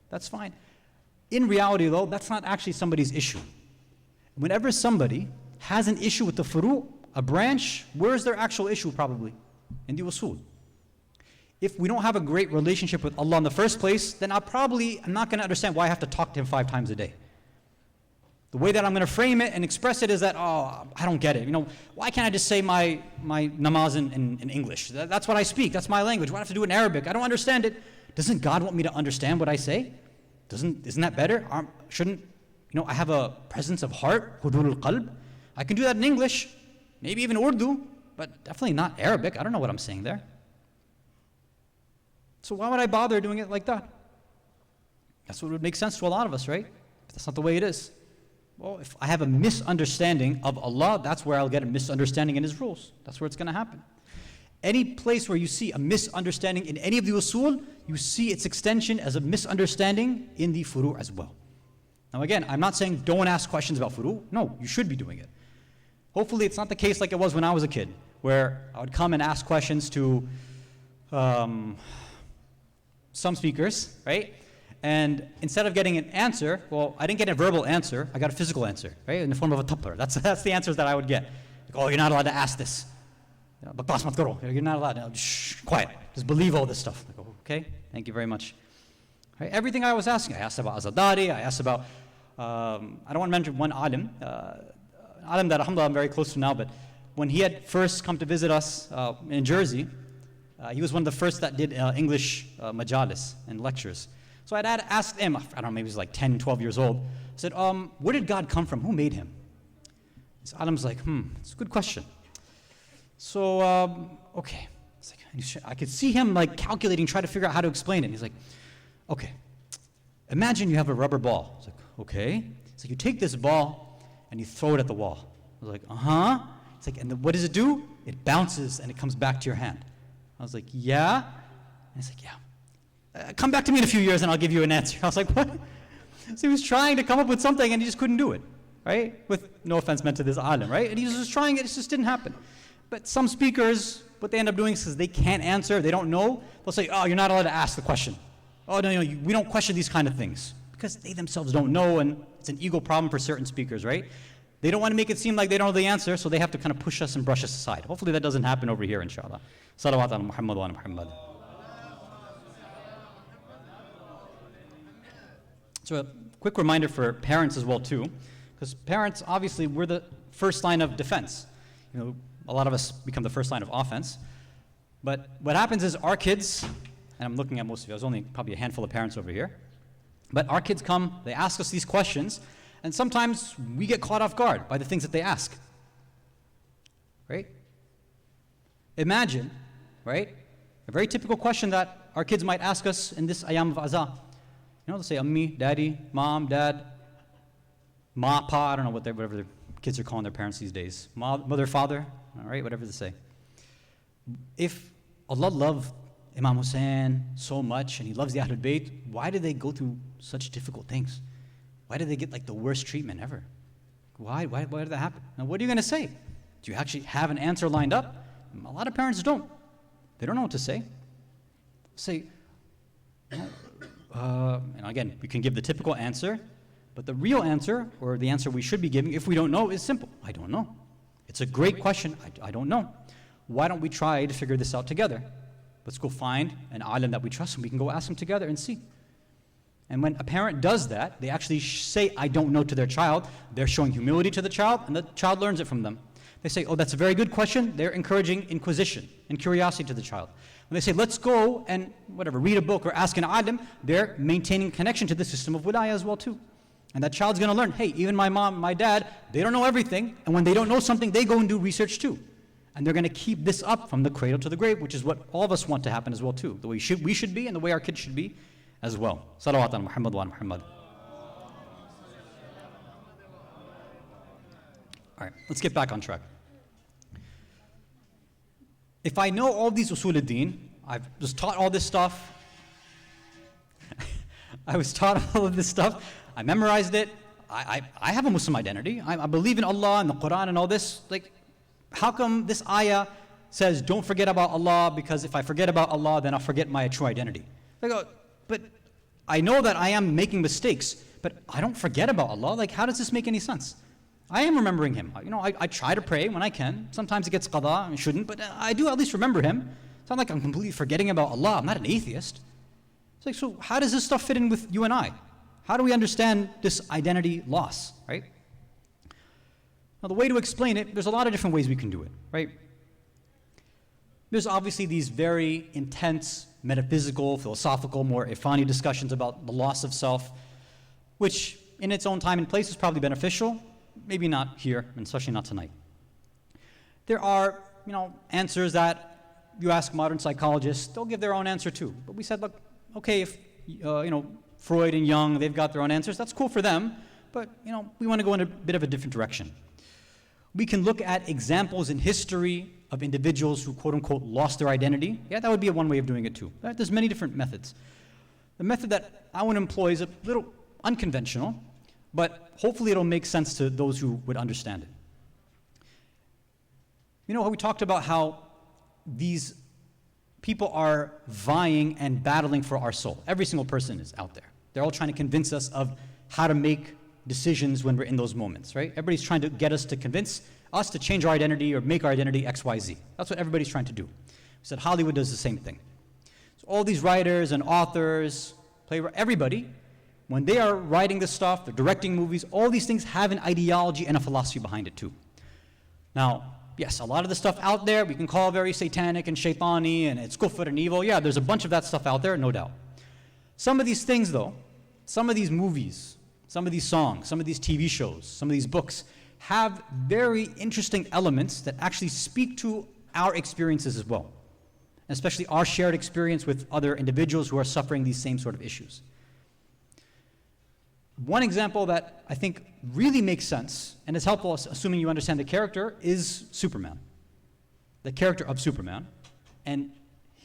That's fine. In reality though, that's not actually somebody's issue. Whenever somebody has an issue with the furu', a branch, where's their actual issue probably? In the usul. If we don't have a great relationship with Allah in the first place, then I'm not going to understand why I have to talk to Him 5 times a day. The way that I'm going to frame it and express it is that, I don't get it. Why can't I just say my namaz in English? That's what I speak. That's my language. Why do I have to do it in Arabic? I don't understand it. Doesn't God want me to understand what I say? Isn't that better? Shouldn't, I have a presence of heart, hudul qalb. I can do that in English, maybe even Urdu, but definitely not Arabic. I don't know what I'm saying there. So why would I bother doing it like that? That's what would make sense to a lot of us, right? But that's not the way it is. Well, if I have a misunderstanding of Allah, that's where I'll get a misunderstanding in His rules. That's where it's going to happen. Any place where you see a misunderstanding in any of the usul, you see its extension as a misunderstanding in the furu' as well. Now again, I'm not saying don't ask questions about furu'. No, you should be doing it. Hopefully it's not the case like it was when I was a kid, where I would come and ask questions to some speakers, right? And instead of getting an answer, well, I didn't get a verbal answer, I got a physical answer, right? In the form of a tuppler. That's the answers that I would get. Like, oh, you're not allowed to ask this. You're not allowed. No, shh, quiet. Just believe all this stuff. Like, oh, okay, thank you very much. Right? Everything I was asking, I asked about Azadari, I asked about, I don't want to mention one alim, an alim that alhamdulillah I'm very close to now, but when he had first come to visit us in Jersey, he was one of the first that did English majalis and lectures. So I'd asked him, I don't know, maybe he was like 10, 12 years old. I said, where did God come from? Who made him? So Alim's like, it's a good question. So, okay. Like, I could see him like calculating, trying to figure out how to explain it. He's like, okay, imagine you have a rubber ball. I was like, okay. So you take this ball and you throw it at the wall. I was like, uh-huh. It's like, and what does it do? It bounces and it comes back to your hand. I was like, yeah. And he's like, yeah. Come back to me in a few years and I'll give you an answer. I was like, what? So he was trying to come up with something and he just couldn't do it, right? With no offense meant to this alim, right? And he was just trying it just didn't happen. But some speakers, what they end up doing is because they can't answer, they don't know, they'll say, oh, you're not allowed to ask the question. Oh, no, we don't question these kind of things. Because they themselves don't know, and it's an ego problem for certain speakers, right? They don't want to make it seem like they don't know the answer, so they have to kind of push us and brush us aside. Hopefully that doesn't happen over here, inshallah. Salawat ala Muhammad wa ala Muhammad. So a quick reminder for parents as well too, because parents, obviously, we're the first line of defense. A lot of us become the first line of offense. But what happens is our kids, and I'm looking at most of you, there's only probably a handful of parents over here, but our kids come, they ask us these questions, and sometimes we get caught off guard by the things that they ask. Right? Imagine, right, a very typical question that our kids might ask us in this ayam of Azah. They'll say, Ammi, Daddy, Mom, Dad, Ma, Pa, I don't know whatever their kids are calling their parents these days. Mother, Father, all right, whatever they say. If Allah loved Imam Hussein so much and he loves the Ahlul Bayt, why did they go through such difficult things? Why did they get like the worst treatment ever? Why did that happen? Now what are you going to say? Do you actually have an answer lined up? A lot of parents don't. They don't know what to say. Say, and again, we can give the typical answer, but the real answer, or the answer we should be giving if we don't know, is simple. I don't know. It's a great question. I don't know. Why don't we try to figure this out together? Let's go find an alim that we trust and we can go ask them together and see. And when a parent does that, they actually say, I don't know to their child. They're showing humility to the child and the child learns it from them. They say, oh, that's a very good question. They're encouraging inquisition and curiosity to the child. When they say, let's go and read a book or ask an alim, they're maintaining connection to the system of wilaya as well too. And that child's going to learn, hey, even my mom, my dad, they don't know everything. And when they don't know something, they go and do research too. And they're going to keep this up from the cradle to the grave, which is what all of us want to happen as well too. The way we should be and the way our kids should be as well. Salawat ala Muhammad wa ala Muhammad. All right, let's get back on track. If I know all these usul ad-din, I've just taught all this stuff. I was taught all of this stuff. I memorized it. I have a Muslim identity. I believe in Allah and the Quran and all this. Like, how come this ayah says don't forget about Allah, because if I forget about Allah, then I'll forget my true identity? I go, but I know that I am making mistakes, but I don't forget about Allah. Like, how does this make any sense? I am remembering Him. I try to pray when I can. Sometimes it gets qada, I shouldn't, but I do at least remember Him. It's not like I'm completely forgetting about Allah. I'm not an atheist. It's like, so how does this stuff fit in with you and I? How do we understand this identity loss, right? Now, the way to explain it, there's a lot of different ways we can do it, right? There's obviously these very intense, metaphysical, philosophical, more Irfani discussions about the loss of self, which in its own time and place is probably beneficial, maybe not here, and especially not tonight. There are, answers that you ask modern psychologists, they'll give their own answer too. But we said, look, okay, if, Freud and Jung, they've got their own answers, that's cool for them, but, we want to go in a bit of a different direction. We can look at examples in history of individuals who, quote unquote, lost their identity. Yeah, that would be one way of doing it too. There's many different methods. The method that I want to employ is a little unconventional, but hopefully it'll make sense to those who would understand it. We talked about how these people are vying and battling for our soul. Every single person is out there. They're all trying to convince us of how to make decisions when we're in those moments, right? Everybody's trying to get us to convince us to change our identity or make our identity X, Y, Z. That's what everybody's trying to do. We said Hollywood does the same thing. So all these writers and authors, everybody, when they are writing this stuff, they're directing movies, all these things have an ideology and a philosophy behind it too. Now, yes, a lot of the stuff out there we can call very satanic and shaitani and it's kufr and evil. Yeah, there's a bunch of that stuff out there, no doubt. Some of these things though, some of these movies, some of these songs, some of these TV shows, some of these books have very interesting elements that actually speak to our experiences as well, especially our shared experience with other individuals who are suffering these same sort of issues. One example that I think really makes sense and is helpful, assuming you understand the character, is Superman. The character of Superman, and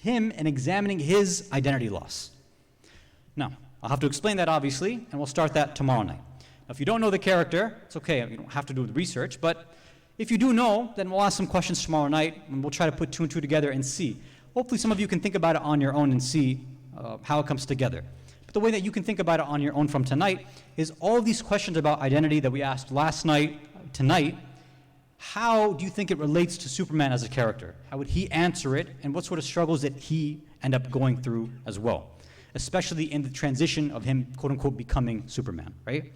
him and examining his identity loss. Now, I'll have to explain that obviously, and we'll start that tomorrow night. Now, if you don't know the character, it's okay, you don't have to do the research, but if you do know, then we'll ask some questions tomorrow night, and we'll try to put two and two together and see. Hopefully some of you can think about it on your own and see how it comes together. But the way that you can think about it on your own from tonight is all of these questions about identity that we asked last night, tonight, how do you think it relates to Superman as a character? How would he answer it, and what sort of struggles did he end up going through as well? Especially in the transition of him, quote unquote, becoming Superman, right?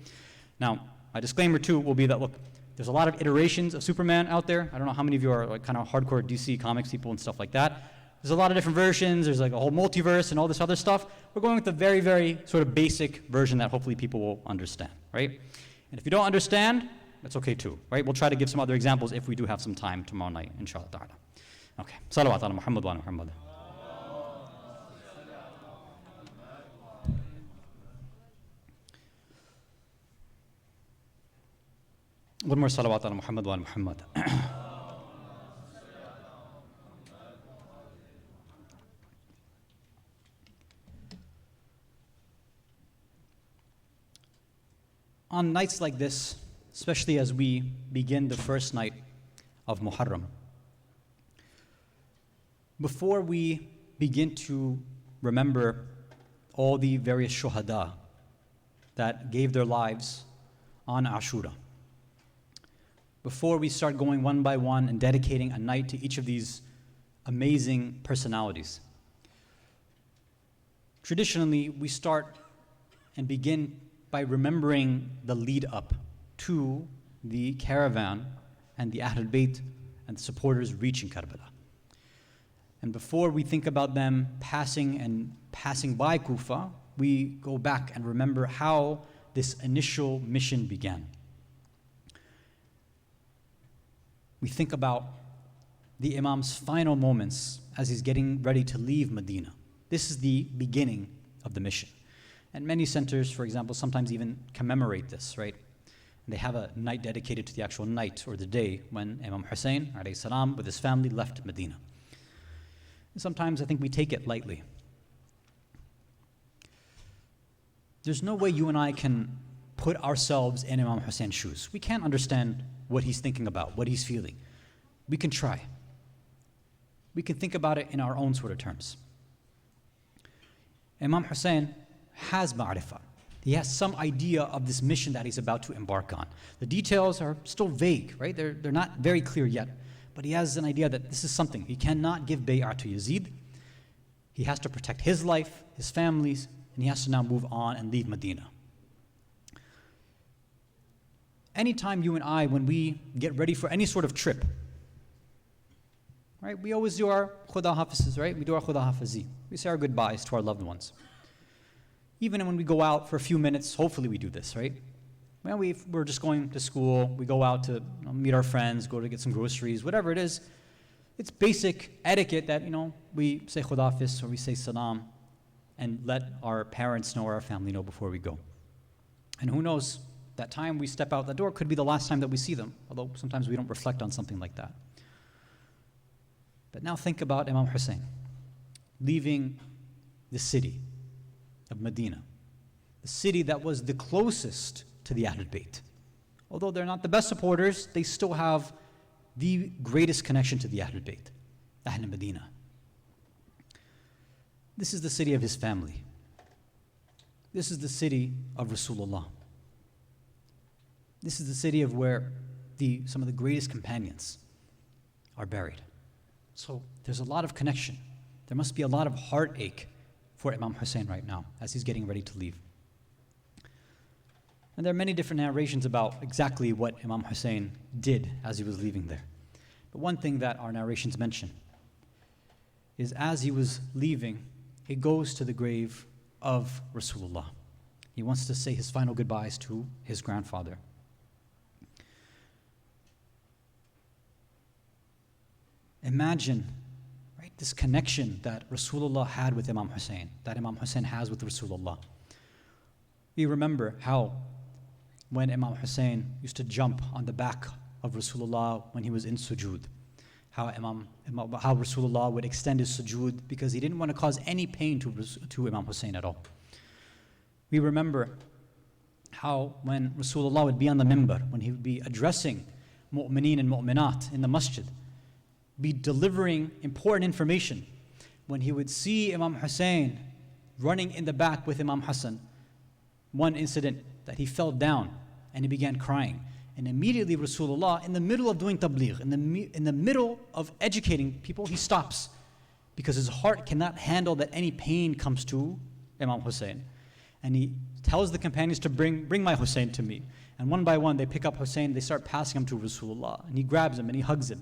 Now, my disclaimer too will be that, look, there's a lot of iterations of Superman out there. I don't know how many of you are like kind of hardcore DC comics people and stuff like that. There's a lot of different versions. There's like a whole multiverse and all this other stuff. We're going with the very, very sort of basic version that hopefully people will understand, right? And if you don't understand, that's okay too, right? We'll try to give some other examples if we do have some time tomorrow night, inshallah ta'ala. Okay. Salawat ala Muhammad wa ala Muhammad. One more salawat ala Muhammad wa ala Muhammad. on nights like this, especially as we begin the first night of Muharram, before we begin to remember all the various shuhada that gave their lives on Ashura, before we start going one by one and dedicating a night to each of these amazing personalities, traditionally we start and begin by remembering the lead up to the caravan and the Ahlul Bayt and the supporters reaching Karbala. And before we think about them passing by Kufa, we go back and remember how this initial mission began. We think about the Imam's final moments as he's getting ready to leave Medina. This is the beginning of the mission. And many centers, for example, sometimes even commemorate this, right? And they have a night dedicated to the actual night or the day when Imam Hussein, alayhi salam, with his family left Medina. And sometimes I think we take it lightly. There's no way you and I can put ourselves in Imam Hussein's shoes. We can't understand what he's thinking about, what he's feeling. We can try. We can think about it in our own sort of terms. Imam Hussein has ma'rifah. He has some idea of this mission that he's about to embark on. The details are still vague, right? They're not very clear yet. But he has an idea that this is something. He cannot give bay'ah to Yazid. He has to protect his life, his family's, and he has to now move on and leave Medina. Anytime you and I, when we get ready for any sort of trip, right, we always do our khuda hafizes, right? We do our khuda hafizi. We say our goodbyes to our loved ones. Even when we go out for a few minutes, hopefully we do this, right? Well, we're just going to school, we go out to meet our friends, go to get some groceries, whatever it is. It's basic etiquette that, we say khudafis or we say salam and let our parents know or our family know before we go. And who knows, that time we step out the door could be the last time that we see them, although sometimes we don't reflect on something like that. But now think about Imam Hussein leaving the city of Medina, the city that was the closest to the Ahlul Bayt. Although they're not the best supporters, they still have the greatest connection to the Ahlul Bayt, Ahl Medina. This is the city of his family. This is the city of Rasulullah. This is the city of where some of the greatest companions are buried. So there's a lot of connection. There must be a lot of heartache for Imam Hussein right now as he's getting ready to leave. And there are many different narrations about exactly what Imam Hussein did as he was leaving there. But one thing that our narrations mention is as he was leaving, he goes to the grave of Rasulullah. He wants to say his final goodbyes to his grandfather. Imagine, right, this connection that Rasulullah had with Imam Hussein, that Imam Hussein has with Rasulullah. We remember how when Imam Hussein used to jump on the back of Rasulullah when he was in sujood, how Rasulullah would extend his sujood because he didn't want to cause any pain to Imam Hussein at all. We remember how when Rasulullah would be on the minbar, when he would be addressing mu'mineen and mu'minat in the masjid, be delivering important information, when he would see Imam Hussein running in the back with Imam Hasan, one incident that he fell down and he began crying. And immediately Rasulullah, in the middle of doing tabligh, in the middle of educating people, he stops because his heart cannot handle that any pain comes to Imam Hussein. And he tells the companions to bring my Hussein to me. And one by one they pick up Hussein, they start passing him to Rasulullah. And he grabs him and he hugs him.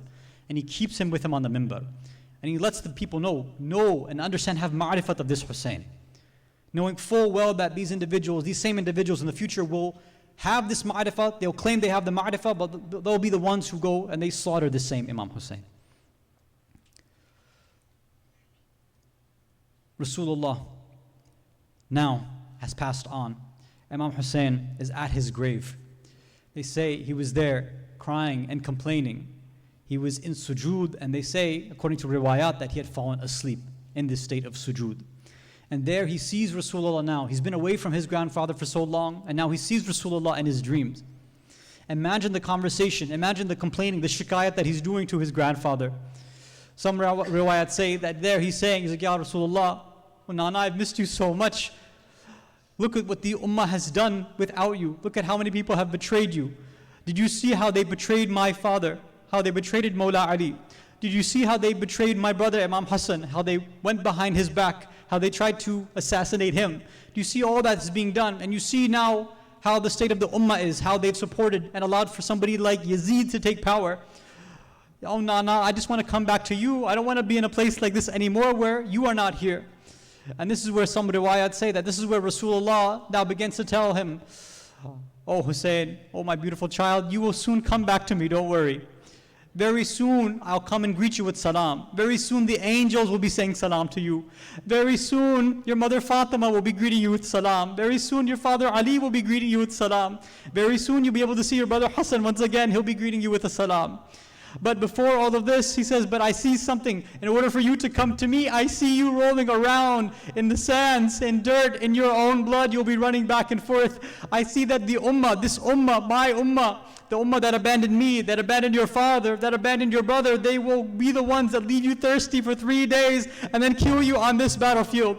And he keeps him with him on the minbar. And he lets the people know and understand, have ma'rifat of this Hussein. Knowing full well that these same individuals in the future will have this ma'rifat, they'll claim they have the ma'rifat, but they'll be the ones who go and they slaughter the same Imam Hussein. Rasulullah now has passed on. Imam Hussein is at his grave. They say he was there crying and complaining. He was in sujood, and they say, according to riwayat, that he had fallen asleep in this state of sujood. And there he sees Rasulullah now. He's been away from his grandfather for so long, and now he sees Rasulullah in his dreams. Imagine the conversation, imagine the complaining, the shikayat that he's doing to his grandfather. Some riwayat say that there he's saying, he's like, Ya Rasulullah, oh, Nana, I've missed you so much. Look at what the ummah has done without you. Look at how many people have betrayed you. Did you see how they betrayed my father? How they betrayed Mawla Ali? Did you see how they betrayed my brother Imam Hasan? How they went behind his back? How they tried to assassinate him? Do you see all that's being done? And you see now how the state of the ummah is, how they've supported and allowed for somebody like Yazid to take power. Oh, Nana, I just want to come back to you. I don't want to be in a place like this anymore where you are not here. And this is where some riwayat say that this is where Rasulullah now begins to tell him, oh Hussein, oh my beautiful child, you will soon come back to me, don't worry. Very soon I'll come and greet you with salam. Very soon the angels will be saying salam to you. Very soon your mother Fatima will be greeting you with salam. Very soon your father Ali will be greeting you with salam. Very soon you'll be able to see your brother Hasan once again, he'll be greeting you with a salam. But before all of this, he says, but I see something. In order for you to come to me, I see you rolling around in the sands, in dirt, in your own blood. You'll be running back and forth. I see that the ummah, this ummah, my ummah, the ummah that abandoned me, that abandoned your father, that abandoned your brother, they will be the ones that leave you thirsty for 3 days and then kill you on this battlefield.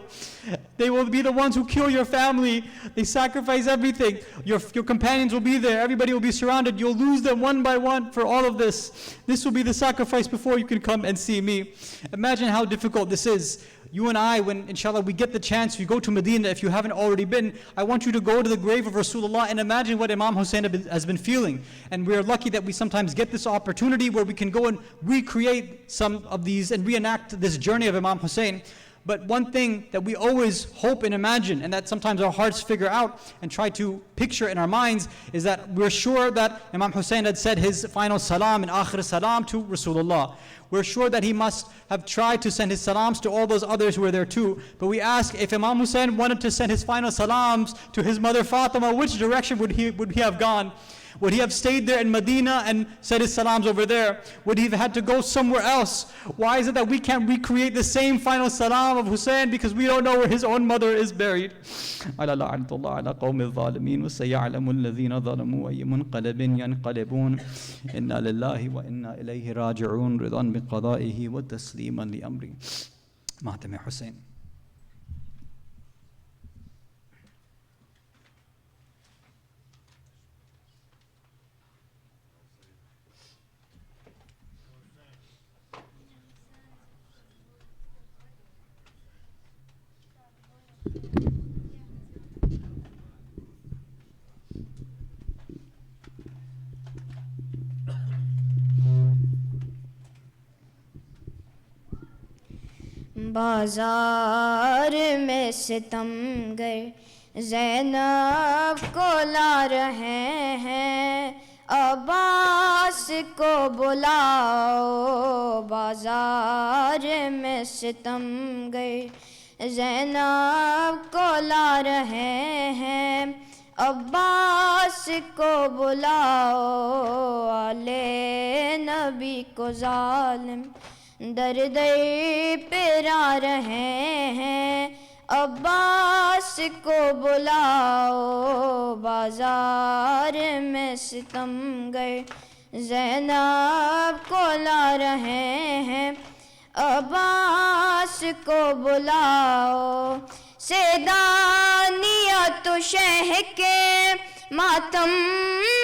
They will be the ones who kill your family. They sacrifice everything. Your companions will be there. Everybody will be surrounded. You'll lose them one by one for all of this. This will be the sacrifice before you can come and see me. Imagine how difficult this is. You and I, when inshallah we get the chance, you go to Medina, if you haven't already been, I want you to go to the grave of Rasulullah and imagine what Imam Hussein has been feeling. And we're lucky that we sometimes get this opportunity where we can go and recreate some of these and reenact this journey of Imam Hussein. But one thing that we always hope and imagine, and that sometimes our hearts figure out and try to picture in our minds, is that we're sure that Imam Hussein had said his final salam and akhir salam to Rasulullah. We're sure that he must have tried to send his salams to all those others who were there too. But we ask, if Imam Hussein wanted to send his final salams to his mother Fatima, which direction would he have gone? Would he have stayed there in Medina and said his salams over there? Would he have had to go somewhere else? Why is it that we can't recreate the same final salam of Hussein? Because we don't know where his own mother is buried. على لعنة الله على قوم الظالمين وسيعلم الذين ظلموا أي منقلب ينقلبون إنا لله وإنا إليه راجعون رضا بقضائه وتسليما لأمره. ماتم حسين. बाजार में सितमगर ज़ैनब को ला रहे हैं अब्बास को बुलाओ बाजार में सितमगर ज़ैनब को ला रहे हैं अब्बास को बुलाओ आले नबी को ज़ालिम दर दर पे आ रहे हैं अब्बास को बुलाओ बाजार में सितमगर ज़ैनब को ला रहे हैं अब्बास को बुलाओ सेदानिया तो शह के मातम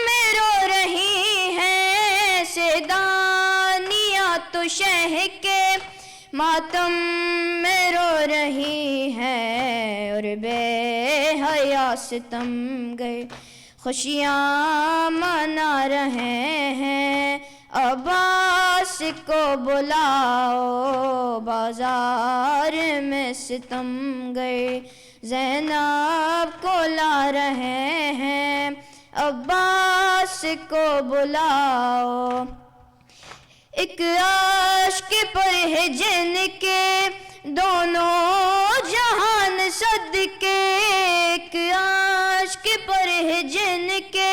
में रो रही हैं सेदानिया तो शह के मातम में रो रही हैं और बेहया सितमगर खुशियाँ मना रहे हैं अब्बास को बुलाओ बाजार में सितमगर ज़ैनब को ला रहे हैं अब्बास को बुलाओ एक आशिक पर है जिनके दोनों जहान सदके एक आशिक पर है जिनके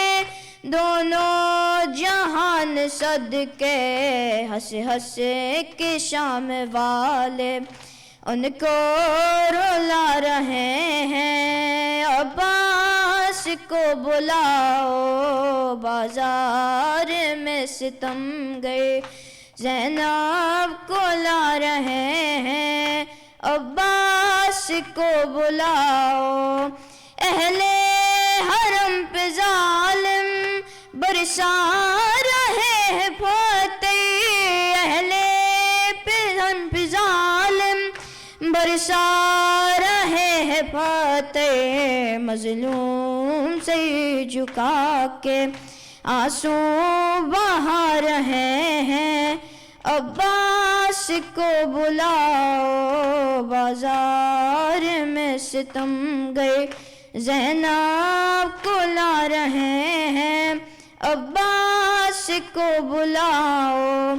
दोनों जहान सदके हंस हंस के शाम वाले ان کو رلا رہے ہیں عباس کو بلاؤ بازار میں ستم گئے زینب کو لا رہے ہیں عباس کو بلاؤ اہل حرم پہ ظالم برسا رہے ہیں فتح اہل حرم پہ ظالم برسا رہے ہیں فتح مظلوم سے جھکا کے آنسو بہا رہے ہیں عباس کو بلاؤ بازار میں ستم گئے زینب کو لا رہے ہیں عباس کو بلاؤ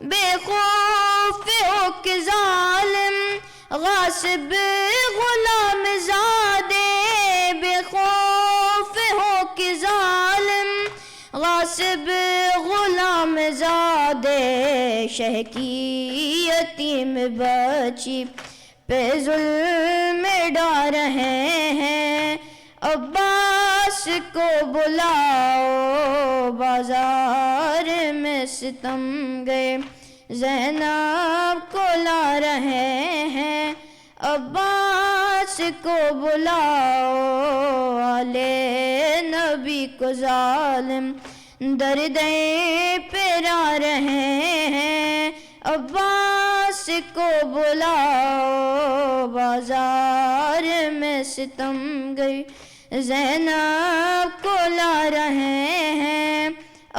بے خوف ہو کہ ظالم غاصب غلام زادے بے خوف ہو کہ ظالم غاصب غلام زادے شہ کی یتیم بچی پہ ظلم ڈا رہے ہیں عباس کو بلاؤ بازار میں ستم گئے زینب کو لا رہے ہیں عباس کو بلاؤ آلِ نبی کو ظالم درد پیرا رہے ہیں عباس کو بلاؤ بازار میں ستم گئی زینب کو لا رہے ہیں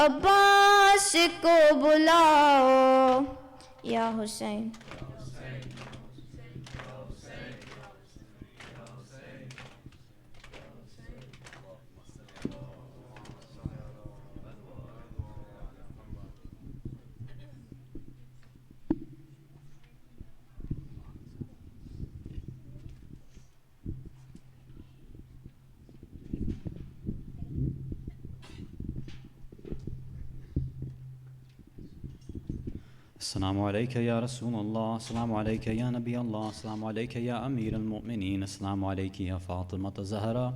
عباس کو بلاؤ یا حسین السلام عليك يا رسول الله، السلام عليك يا نبي الله، السلام عليك يا أمير المؤمنين، السلام عليك يا فاطمة الزهراء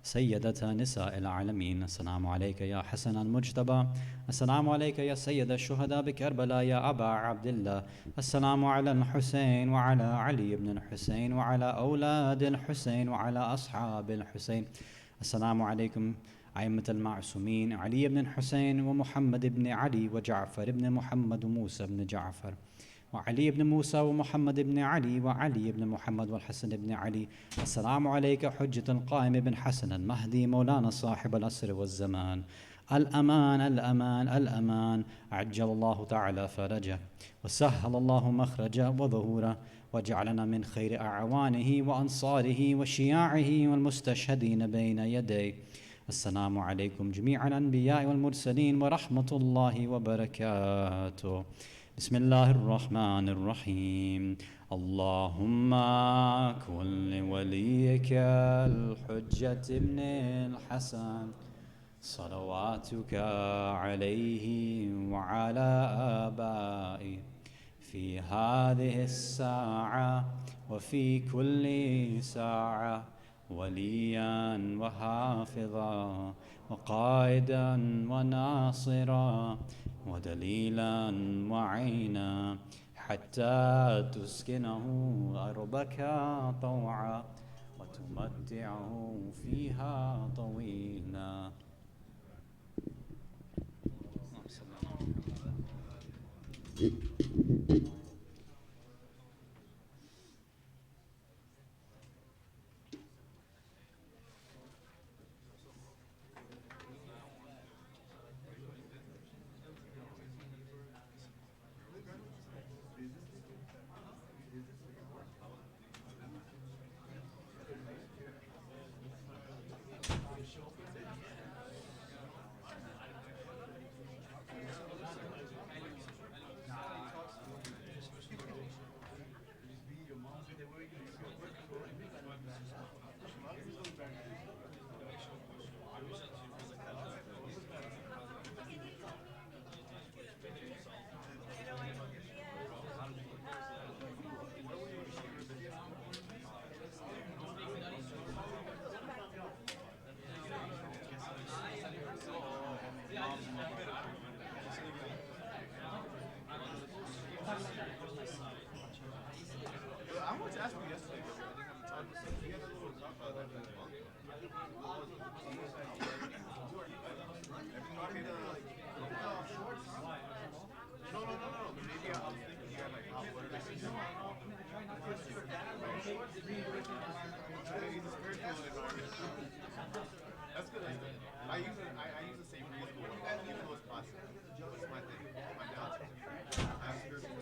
سيدة نساء العالمين، السلام عليك يا حسن المجتبى، السلام عليك يا سيد الشهداء بكربلاء يا أبا عبد الله، السلام على الحسين وعلى علي بن الحسين وعلى أولاد الحسين وعلى أصحاب الحسين، السلام عليكم أئمة المعصومين علي بن الحسين ومحمد بن علي وجعفر بن محمد وموسى بن جعفر وعلي بن موسى ومحمد بن علي وعلي بن محمد والحسن بن علي، السلام عليك حجة القائم بن حسن المهدي مولانا صاحب العصر والزمان، الأمان الأمان الأمان، عجل الله تعالى فرجه وسهل الله مخرجه وظهوره وجعلنا من خير أعوانه وأنصاره وشياعه والمستشهدين بين يديه. السلام عليكم جميع الأنبياء والمرسلين ورحمة الله وبركاته. بسم الله الرحمن الرحيم. اللهم كن لوليك الحجة ابن الحسن صلواتك عليه وعلى آبائه في هذه الساعة وفي كل ساعة وليا وحافظا وقائدا وناصرا ودليلا وعينا حتى تسكنه أرضك طوعا وتمتعه فيها طويلا. That's good. I use the same reason. Even though it's classic. It's my thing. My dad. I have spiritual.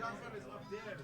Jafria is up there.